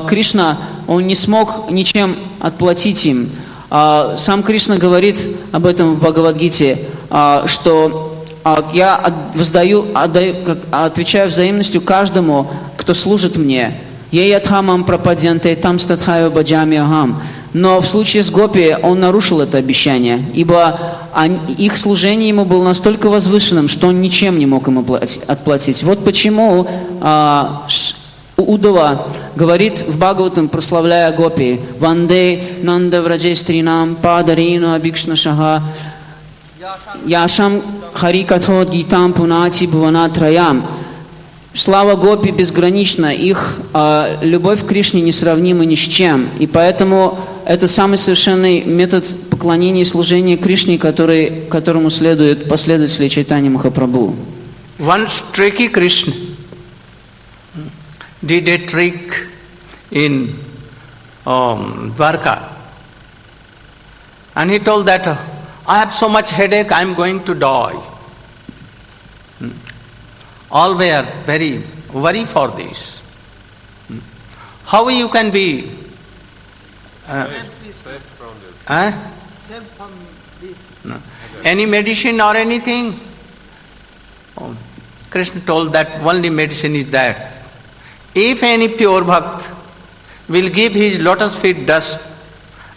Кришна, он не смог ничем отплатить им. Сам Кришна говорит об этом в Бхагавад-гите, что я отвечаю взаимностью каждому, кто служит мне. Но в случае с Гопи он нарушил это обещание, ибо их служение ему было настолько возвышенным, что он ничем не мог им отплатить. Вот почему Удова говорит в Бхагаватам, прославляя Гопи: «Ванде нанда враджестринам падарину абикшнашаха яшам харикатхот гитам пунати бхаванатраям». Слава Гопи безгранична, их любовь к Кришне несравнима ни с чем. И поэтому это самый совершенный метод поклонения и служения Кришне, которому следует последователи Чайтанья Махапрабху. Once tricky Krishna did a trick in Dwarka, and he told that I have so much headache, I am going to die. All were very worried for this. How you can be saved from this? Saved from this. No. Any medicine or anything? Krishna told that only medicine is that. If any pure bhakt will give his lotus feet dust,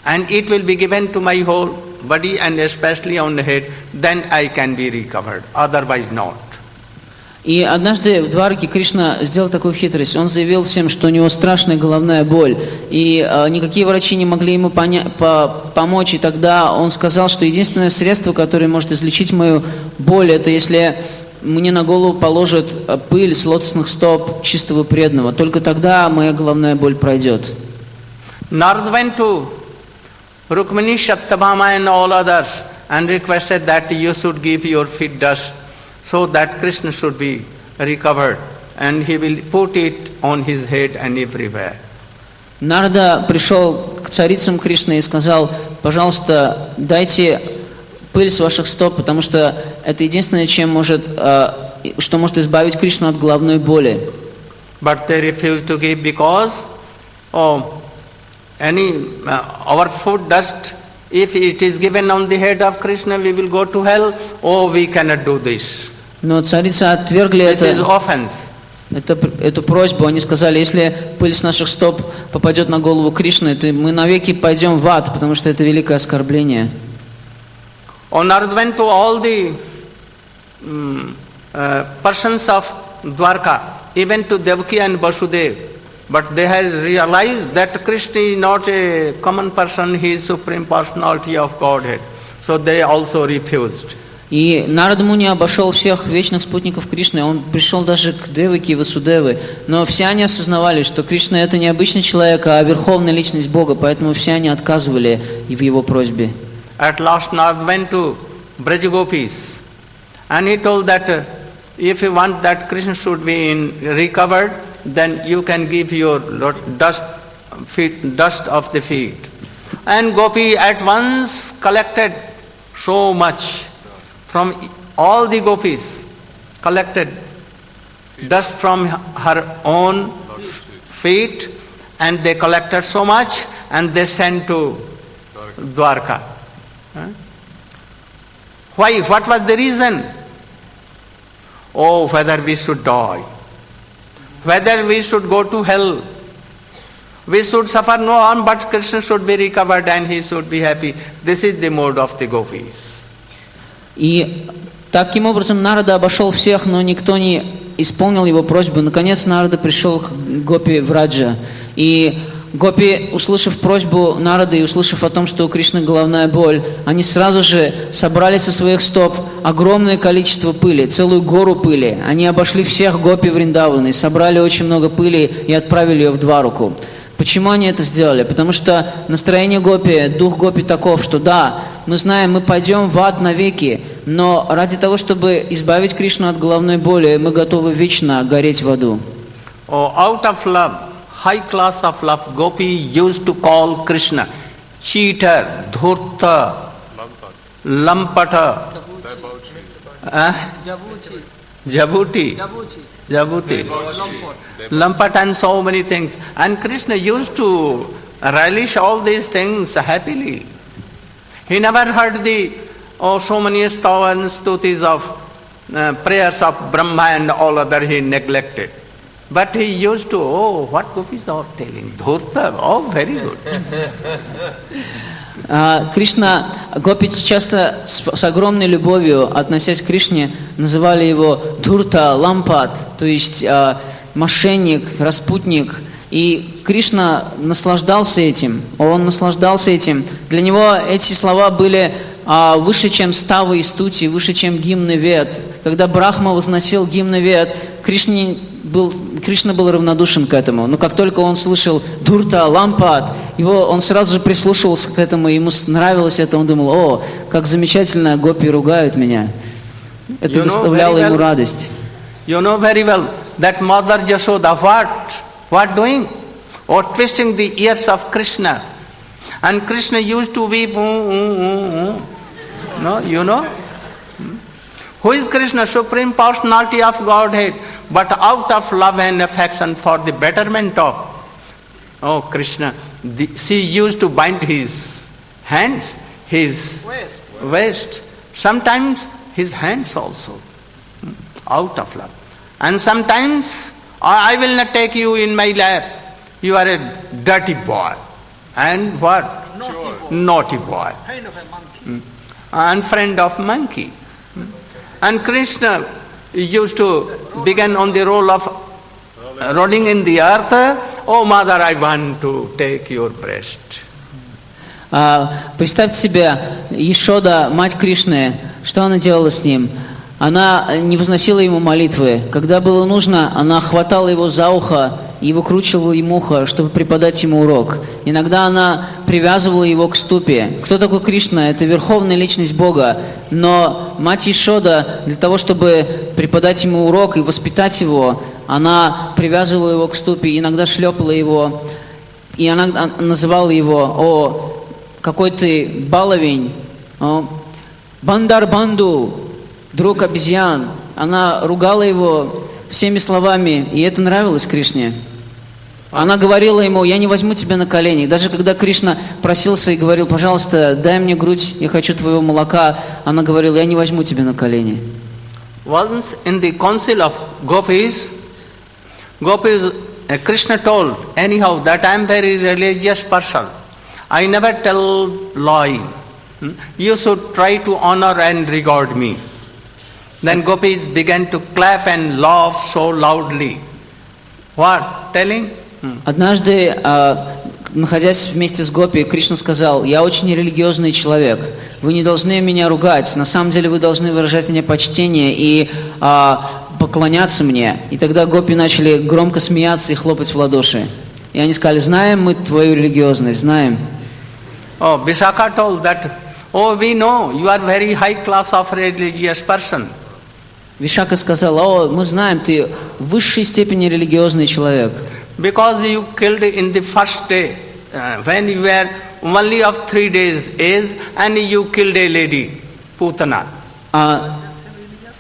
and it will be given to my whole body and especially on the head, then I can be recovered, otherwise not. И однажды в Двараке Кришна сделал такую хитрость. Он заявил всем, что у него страшная головная боль, и никакие врачи не могли ему помочь. И тогда он сказал, что единственное средство, которое может излечить мою боль, это если мне на голову положат пыль с лотосных стоп чистого преданного. Только тогда моя головная боль пройдет. Narad went to Rukmini, Satyabhama and all others and requested that you should give your feet dust, so that Krishna should be recovered, and he will put it on his head and everywhere. Нарада пришел к царицам Кришны и сказал: пожалуйста, дайте пыль с ваших стоп, потому что это единственное, что может избавить Кришну от головной боли. But they refused to give because our foot dust, if it is given on the head of Krishna, we will go to hell. Oh, we cannot do this. Но царицы отвергли эту просьбу. Они сказали: если пыль с наших стоп попадет на голову Кришны, то мы навеки пойдем в ад, потому что это великое оскорбление. Narad went to all the persons of Dwarka, even to Devaki and Vasudeva, but they had realized that Krishna is not a common person, he is Supreme Personality of Godhead. So they also refused. И Нарада Муни обошел всех вечных спутников Кришны, он пришел даже к Деваки и Васудеве, но все они осознавали, что Кришна это не обычный человек, а верховная личность Бога, поэтому все они отказывали в его просьбе. At last Narada went to Brajagopis, and he told that if you want that Krishna should be recovered, then you can give your dust of the feet. And Gopi at once collected so much from all the gopis, collected dust from her own feet, and they collected so much and they sent to Dwarka. Why? What was the reason? Oh, whether we should die, whether we should go to hell, we should suffer no harm, but Krishna should be recovered and he should be happy. This is the mode of the gopis. И таким образом Нарада обошел всех, но никто не исполнил его просьбу. Наконец Нарада пришел к Гопи Враджа. И Гопи, услышав просьбу Нарады и услышав о том, что у Кришны головная боль, они сразу же собрали со своих стоп огромное количество пыли, целую гору пыли. Они обошли всех Гопи Вриндаваны, собрали очень много пыли и отправили ее в Двараку. Почему они это сделали? Потому что настроение Гопи, дух Гопи таков, что да, мы знаем, мы пойдем в ад навеки, но ради того, чтобы избавить Кришну от головной боли, мы готовы вечно гореть в аду. Oh, out of love, high class of love, Gopi used to call Krishna cheater, dhurta, lampata, jabuti, lampat and so many things. And Krishna used to relish all these things happily. He never heard the so many stava and stutis of prayers of Brahma and all other he neglected. But he used to, oh, what gopis are telling? Dhurta, oh, very good. Кришна, гопи часто с огромной любовью, относясь к Кришне, называли его Dhurta, лампат, то есть мошенник, распутник. И Кришна наслаждался этим, он наслаждался этим. Для него эти слова были выше, чем ставы и стути, выше, чем гимны Вед. Когда Брахма возносил гимны Вед, Кришна был равнодушен к этому. Но как только он слышал Dhurta, лампат, он сразу же прислушивался к этому, ему нравилось это, он думал, о, как замечательно гопи ругают меня. Это доставляло ему радость. You know very well that Mother Yashoda, what doing? Or twisting the ears of Krishna. And Krishna used to weep, No, you know? Who is Krishna? Supreme personality of Godhead. But out of love and affection for the betterment of Krishna, she used to bind his hands, his waist, sometimes his hands also, out of love. And sometimes, I will not take you in my lap, you are a dirty boy. And what? Naughty boy. Kind of a monkey. And friend of monkey. And Krishna used to begin on the role of rolling in the earth. Oh, mother, I want to take your breast. Представьте себе, Ешода, мать Кришны, что она делала с ним? Она не возносила ему молитвы. Когда было нужно, она хватала его за ухо и выкручивала ему ухо, чтобы преподать ему урок. Иногда она привязывала его к ступе. Кто такой Кришна? Это верховная личность Бога. Но мать Ешода, для того, чтобы преподать ему урок и воспитать его, она привязывала его к ступе, иногда шлепала его, и она называла его: «О, какой ты баловень, бандар банду, друг обезьян». Она ругала его всеми словами, и это нравилось Кришне. Она говорила ему: «Я не возьму тебя на колени». Даже когда Кришна просился и говорил: «Пожалуйста, дай мне грудь, я хочу твоего молока», она говорила: «Я не возьму тебя на колени». Once in the council of gopis, Krishna told, anyhow, that I am very religious person. I never tell lie. You should try to honor and regard me. Then gopis began to clap and laugh so loudly. What? Telling? Однажды, находясь вместе с Гопи, Кришна сказал: «Я очень религиозный человек. Вы не должны меня ругать. На самом деле вы должны выражать мне почтение и поклоняться мне». И тогда Гопи начали громко смеяться и хлопать в ладоши. И они сказали: «Знаем мы твою религиозность, знаем». Oh, Vishakha told that, oh, we know you are very high class of religious person. Вишака сказала: «О, мы знаем, ты в высшей степени религиозный человек». Because you killed in the first day, when you were only of 3 days age, and you killed a lady, Putana.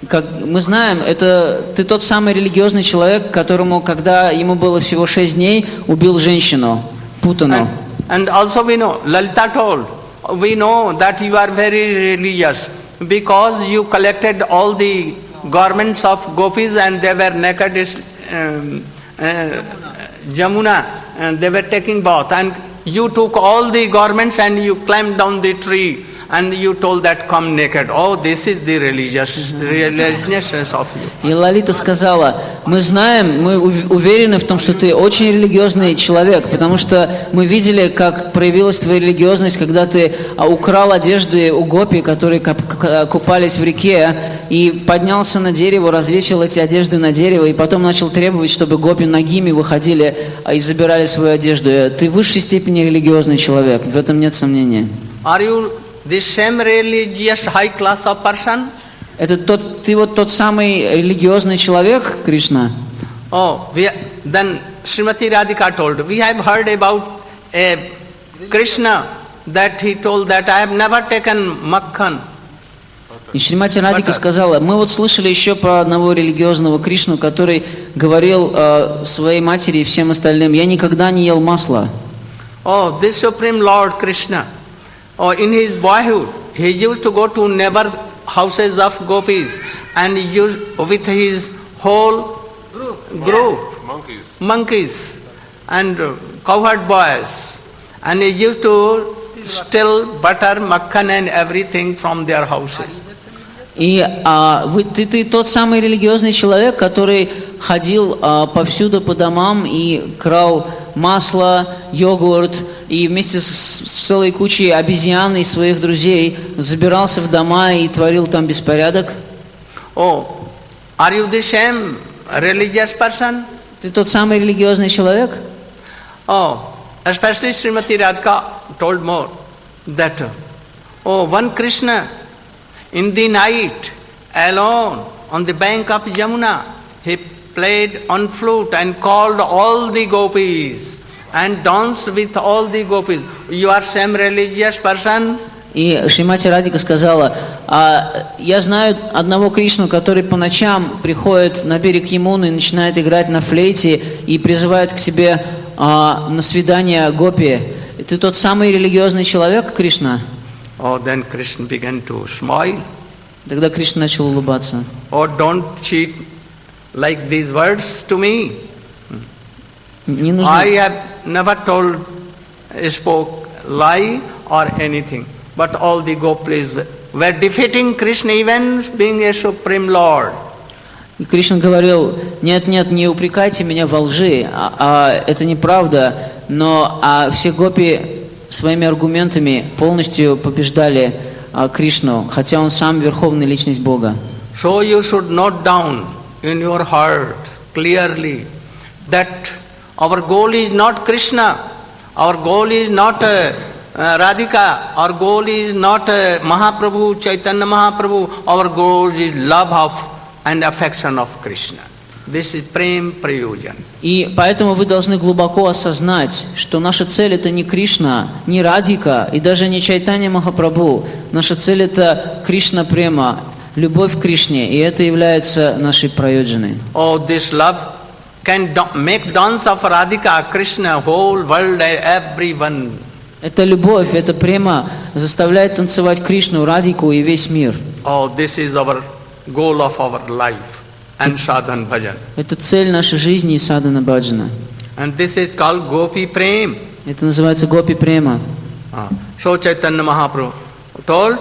Как мы знаем, это ты тот самый религиозный человек, которому, когда ему было всего 6 дней, убил женщину, Путану. And also we know, Lalita told, we know that you are very religious because you collected all the garments of gopis and they were naked, Jamuna, and they were taking bath, and you took all the garments and you climbed down the tree and you told that come naked. Oh, this is the religiousness of you. И Лалита сказала: мы знаем, мы уверены в том, что ты очень религиозный человек, потому что мы видели, как проявилась твоя религиозность, когда ты украл одежды у гопи, которые купались в реке, и поднялся на дерево, развесил эти одежды на дерево, и потом начал требовать, чтобы гопи нагими выходили и забирали свою одежду. Ты в высшей степени религиозный человек, в этом нет сомнения. Are you this same religious high class of person? Это ты вот тот самый религиозный человек, Кришна? Oh, then Srimati Radhika told, we have heard about a Krishna that he told that I have never taken makhan. И Шримати Радхика сказала, мы вот слышали еще про одного религиозного Кришну, который говорил своей матери и всем остальным, я никогда не ел масла. Oh, this Supreme Lord Krishna, oh, in his boyhood, he used to go to neighbor houses of gopis and used with his whole group, monkeys and cowherd boys, and he used to steal butter, makhan and everything from their houses. И ты тот самый религиозный человек, который ходил повсюду по домам и крал масло, йогурт, и вместе с целой кучей обезьян и своих друзей забирался в дома и творил там беспорядок. Oh, are you the same religious person? Ты тот самый религиозный человек? Oh, especially Srimati Radhika told more that, oh, one Krishna in the night alone on the bank of Yamuna, he played on flute and called all the gopis and danced with all the gopis. You are same religious person? И Шримати Радхика сказала, я знаю одного Кришну, который по ночам приходит на берег Ямуны и начинает играть на флейте и призывает к себе на свидание гопи. Ты тот самый религиозный человек, Кришна? Oh, then Krishna began to smile. Тогда Кришна начал улыбаться. Oh, don't cheat like these words to me. Не нужно... I have never spoke lie or anything. But all the gopis were defeating Krishna even being a Supreme Lord. И Кришна говорил, нет, не упрекайте меня во лжи, это неправда, но все гопи своими аргументами полностью побеждали Кришну, хотя он сам верховная личность Бога. So you should note down in your heart clearly that our goal is not Krishna, our goal is not Radhika, our goal is not Mahaprabhu, Chaitanya Mahaprabhu, our goal is love of and affection of Krishna. This is Prem Prayojan. И поэтому вы должны глубоко осознать, что наша цель это не Кришна, не Радхика и даже не Чайтанья Махапрабху. Наша цель это Кришна Према, любовь к Кришне, и это является нашей прайоджаной. Oh, this love can make dance of Radhika, Krishna, whole world, everyone. Эта любовь, эта према заставляет танцевать Кришну, Радхику и весь мир. Oh, this is our goal of our life and sadhan bhajan. Это цель нашей жизни и садхана баджана. And this is called Gopi Prem. Это называется Гопи Према. So Chaitanya Mahaprabhu told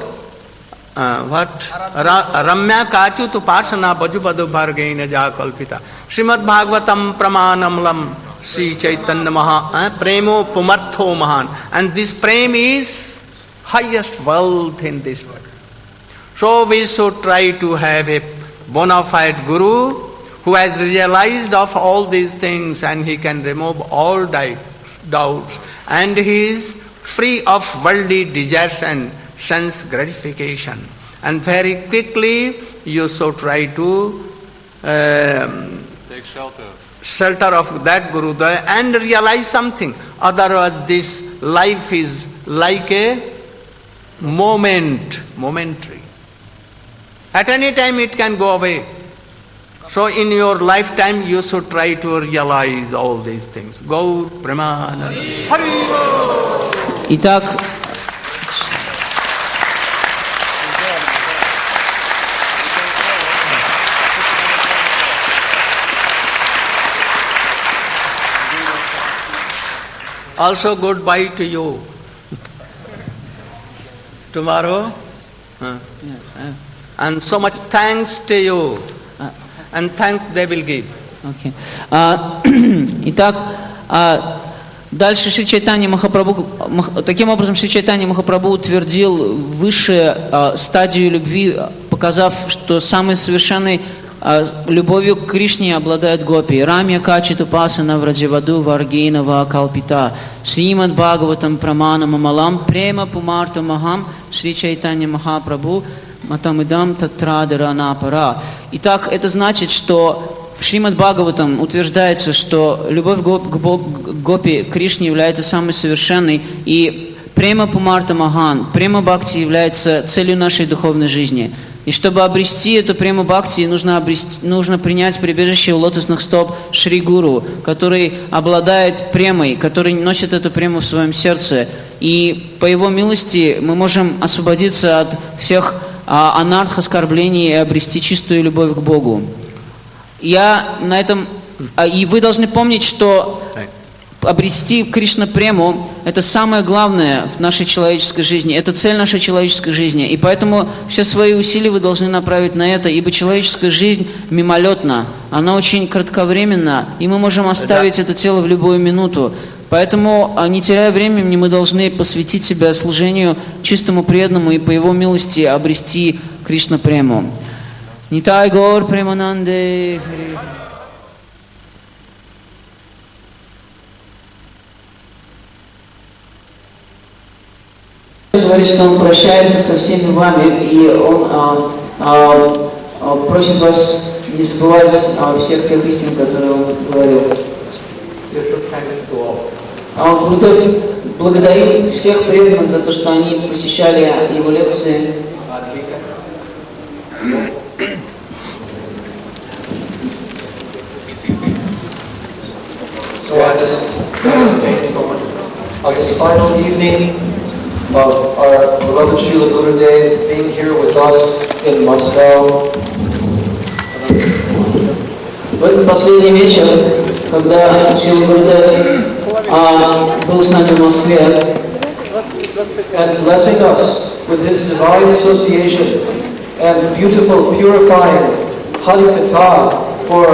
what? Ramya Kachut Upasana Bajubadu Bhargaina Jakalpita. Srimad Bhagavatam Pramanamlam Sri Chaitanya Premo Pumartho Mahan. And this Prem is highest wealth in this world. So we should try to have a bona fide Guru who has realized of all these things and he can remove all doubts and he is free of worldly desires and sense gratification. And very quickly you should try to take shelter of that Guru and realize something. Otherwise this life is like a momentary. At any time it can go away. So in your lifetime you should try to realize all these things. Gaur Premanand. Hari Bol. Итак, also goodbye to you. Tomorrow. And so much thanks to you. And thanks they will give. Okay. Итак, дальше Шри Чайтанья Махапрабху, таким образом Шри Чайтанья Махапрабху утвердил высшую стадию любви, показав, что самый совершенный любовью к Кришне обладают гопи. Рамья качиту пасана враджаваду варгейнава калпита. Шримад Бхагаватам праманам амалам према пумарту махам Шри Чайтанья Махапрабху матамидам татрадара напара. Итак, это значит, что в Шримад Бхагаватам утверждается, что любовь к гопи Кришне является самой совершенной, и према пумарта махан, према бхакти является целью нашей духовной жизни. И чтобы обрести эту прему бхакти, нужно принять прибежище у лотосных стоп Шри Гуру, который обладает премой, который носит эту прему в своем сердце. И по его милости мы можем освободиться от всех анартх, оскорблений и обрести чистую любовь к Богу. И вы должны помнить, что обрести Кришна прему – это самое главное в нашей человеческой жизни, это цель нашей человеческой жизни. И поэтому все свои усилия вы должны направить на это, ибо человеческая жизнь мимолетна, она очень кратковременна, и мы можем оставить это тело в любую минуту. Поэтому, не теряя времени, мы должны посвятить себя служению чистому преданному и по его милости обрести Кришна прему. Нитай Гор Премананде. Говорит, что он прощается со всеми вами, и он просит вас не забывать всех тех истин, которые он говорил. Он благодарит всех преданных за то, что они посещали его лекции. On this final evening of our beloved Srila Gurudeva being here with us in Moscow. В этот последний вечер, когда Шрила Гурудев был с нами в Москве, and blessing us with his divine association and beautiful, purifying Hari Katha for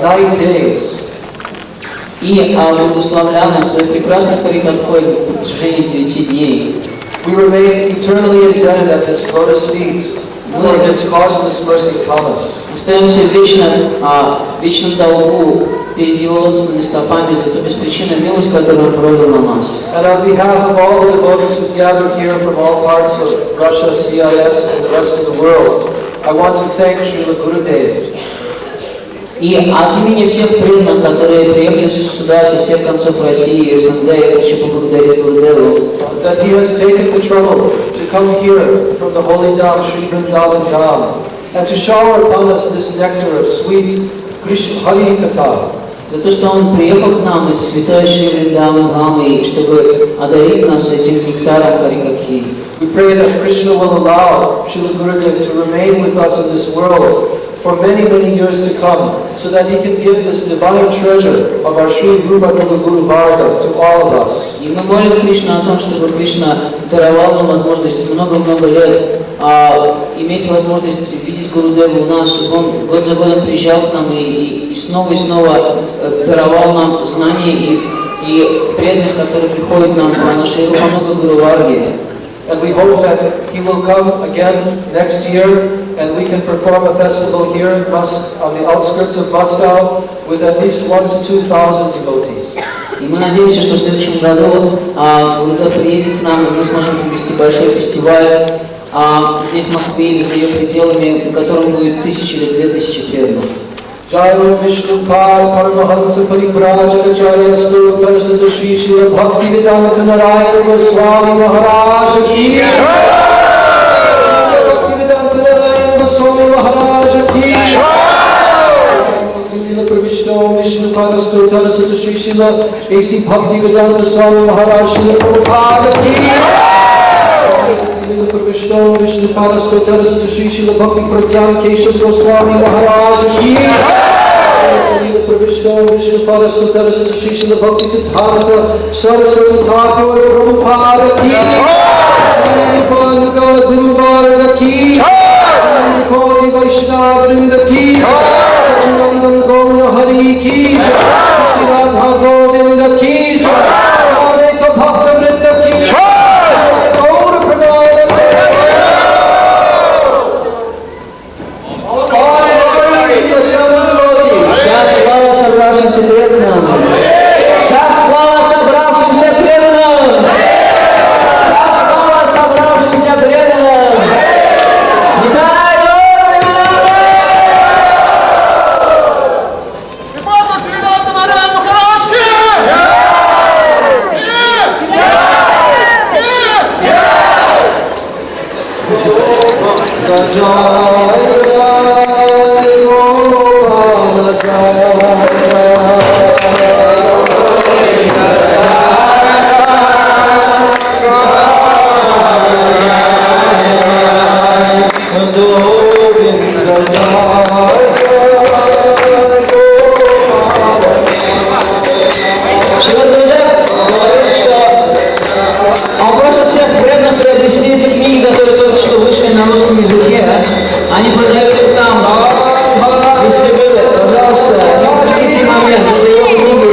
9 days. И благословлял нас своей прекрасной харикатхой в протяжении 9 дней. We remain eternally indebted at his lotus feet for his causeless mercy upon us. Остаемся вечном долгу перед его лотосными стопами за ту беспричинную милость, которую он пролил на нас. And on behalf of all the devotees who gathered here from all parts of Russia, CIS, and the rest of the world, I want to thank Srila Gurudeva. И от имени всех преданных, которые приехали сюда со всех концов России и СНГ, я хочу поблагодарить Гурудеву, that he has taken the trouble to come here from the holy Dham, Sri Vrindavan Dham, and to shower upon us this nectar of sweet Krishna Hari Katha. за то, что он приехал к нам из святой Шри Вриндаван Дхамы, чтобы одарить нас этим нектаром Харикатхи. We pray that Krishna will allow Srila Gurudeva to remain with us in this world for many, many years to come, so that he can give this divine treasure of our Sri Rupa Guru Varga to all of us. И мы молим Кришну о том, чтобы Кришна даровал нам возможность много-много лет иметь возможность видеть Гурудеву у нас, чтобы он год за годом приезжал к нам и снова даровал нам знания и преданность, которая приходит нам по нашей Рупа Гуру Варге. And we hope that he will come again next year, and we can perform a festival here on the outskirts of Moscow with at least 1,000 to 2,000 devotees. И мы надеемся, что в следующем году Гурудев приедет к нам, и мы сможем провести большой фестиваль здесь, в Москве, или за ее пределами, в котором будет 1000 или 2000 преданных. Jai Vishnu Pad Paramahansa Parivrajacharya Stotar Sata Shri Shri Bhaktivedanta Narayana Goswami Maharaj Ki Jai! Bhaktivedanta Narayana Goswami Maharaj Ki Jai! Vishnu Pad Stotar Sata Shri Shri A.C. Bhaktivedanta Swami Maharaj Shri Prabhupada Ki Vishnu Vishnu Pad Stotar Sata Shri Shri Bhakti Pragyan Keshav Goswami Maharaj Ki Vishnu Vishnu Pada Stotar Sata Shri Shri Bhakti Siddhanta Saraswati Thakur Prabhupada Ki Jai! Guru Varga Ki Jai! Koti Vaishnava Vrinda Ki Jai! Sachidananda Gaura Hari Ki Jai! Shri Radha Govinda Ki Jai! Samveta Bhakta Vrinda Ki Jai! Gaura Pranaya Они продаются там. Если вы, пожалуйста, не упустите момент, раздаем книги.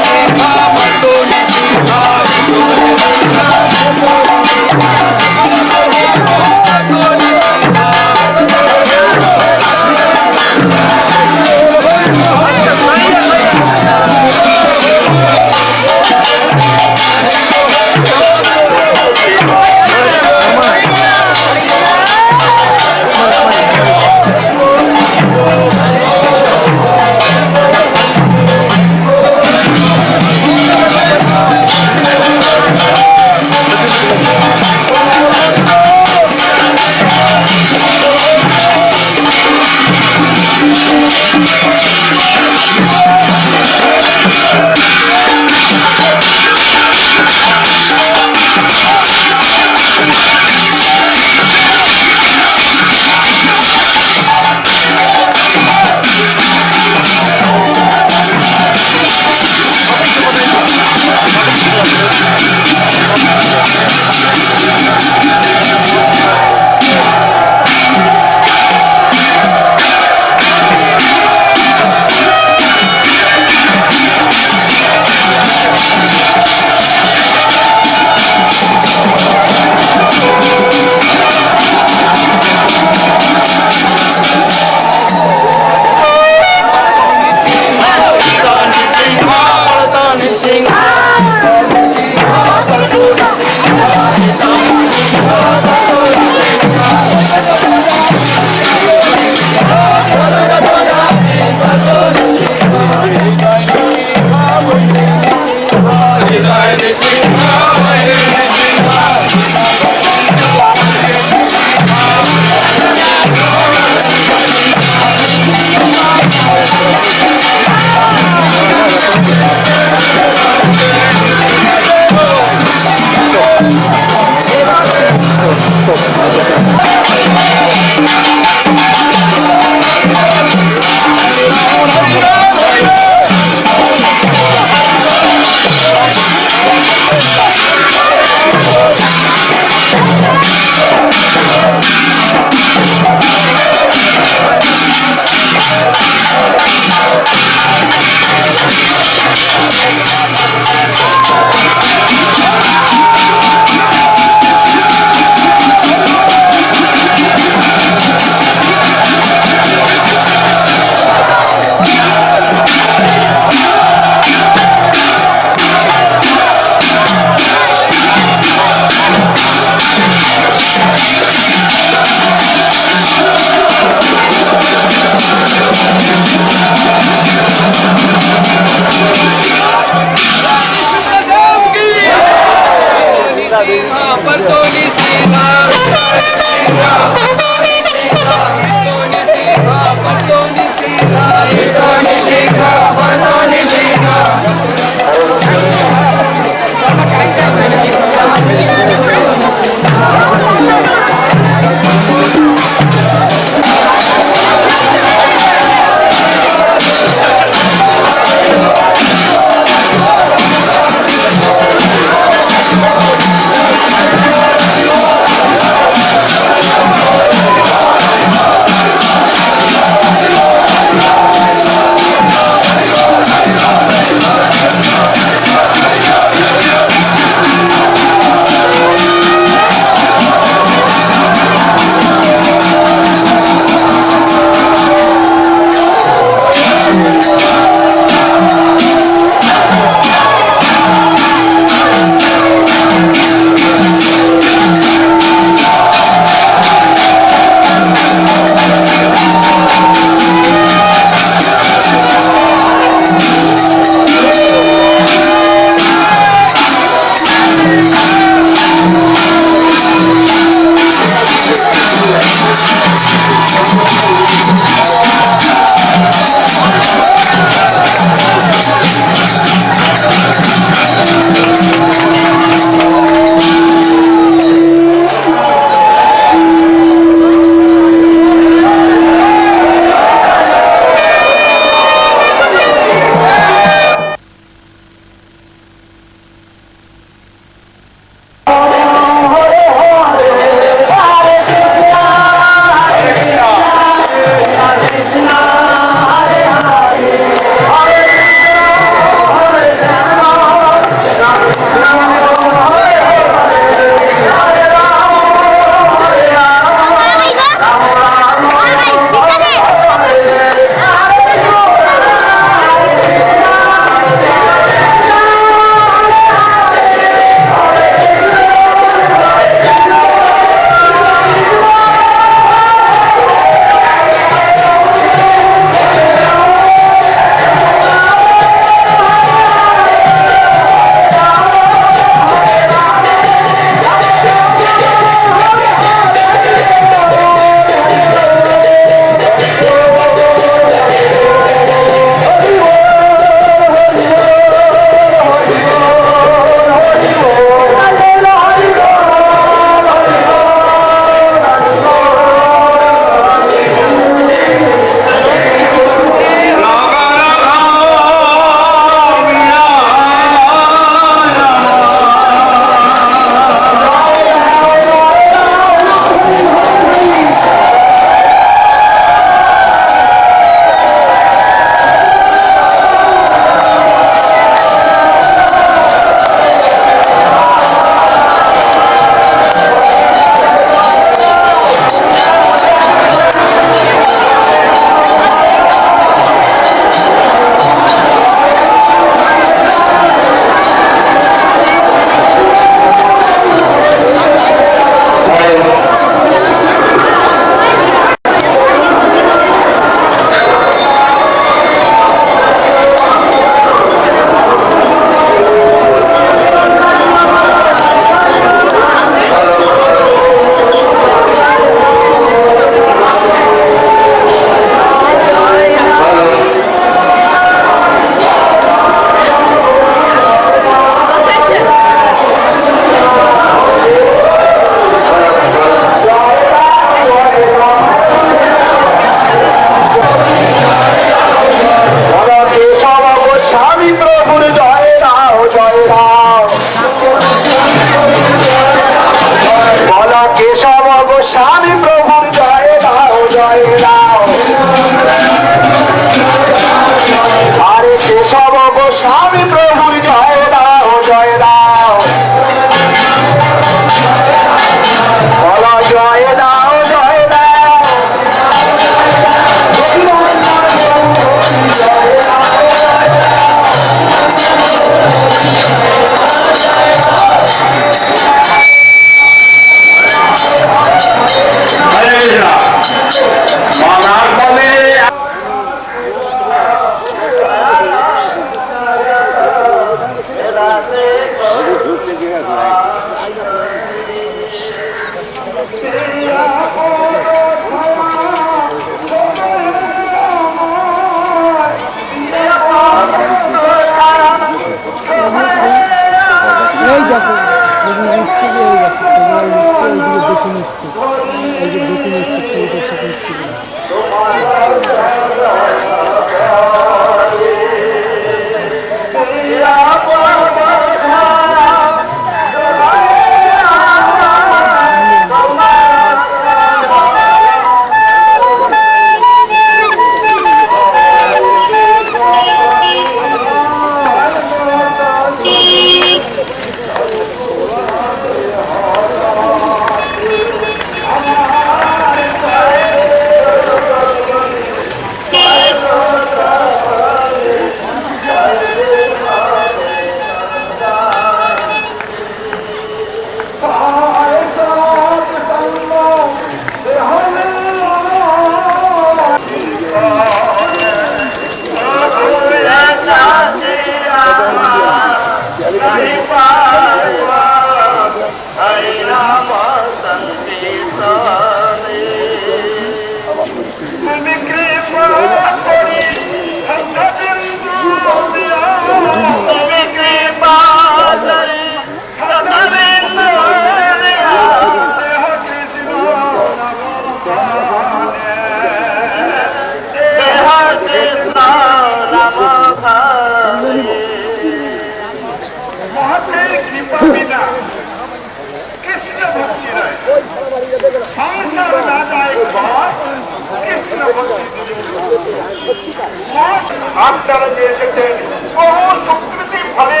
আপনারা যে এসেছেন বহু সুকৃতি ফলে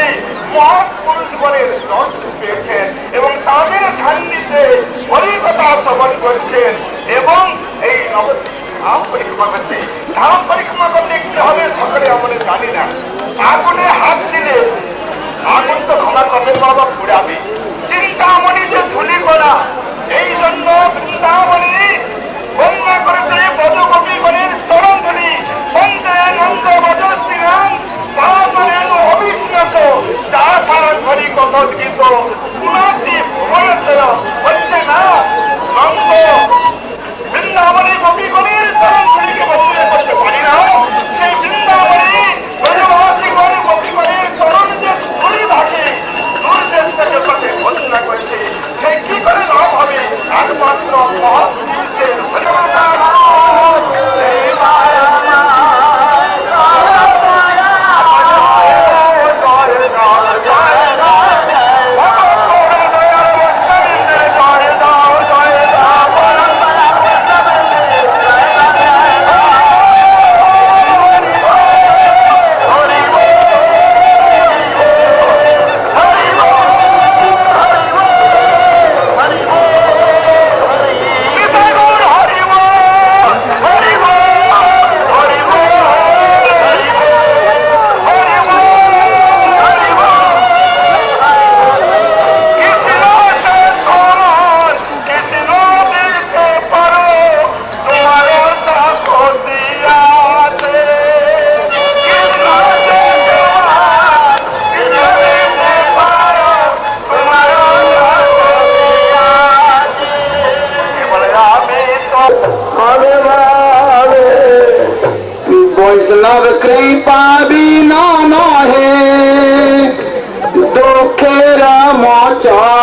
মহাপুরুষ বলে দর্শন পেয়েছেন এবং তাদের সান্নিধ্যে হরিকথা শ্রবণ করছেন এবং এই ধাম পরিক্রমা করছে। ধাম পরিক্রমা করলে কি হবে সকলে আমরা জানি না। আগুনে হাত দিলে আগুন তো ক্ষমা করবে বাবা পুরাবে। চিন্তামণিতে ধুলি করা এই জন্য বৃন্দাবনী বন্যা করেছে বধগোপীগণের চরণ ধুলি বন্দে নন্দ বজস্রীরাম তারপরেন অবিস্মৃত যা সারা ঘড়ি কথিত পুরাতি ভুবনেশ্বর হচ্ছে না নন্দ বৃন্দাবনী গোপীগণের চরণ ধুলিকে বদলে করতে পারি না। সেই বৃন্দাবনী ব্রজবাসীগণ গোপীগণের চরণ যে ধুলি থাকে দুর্দেশটাকে পথে ঘোষণা করেছে সে কি করে লাভ হবে একমাত্র মহাপুরুষের वैष्णव कृपा बिना नहे दुखेर मोचा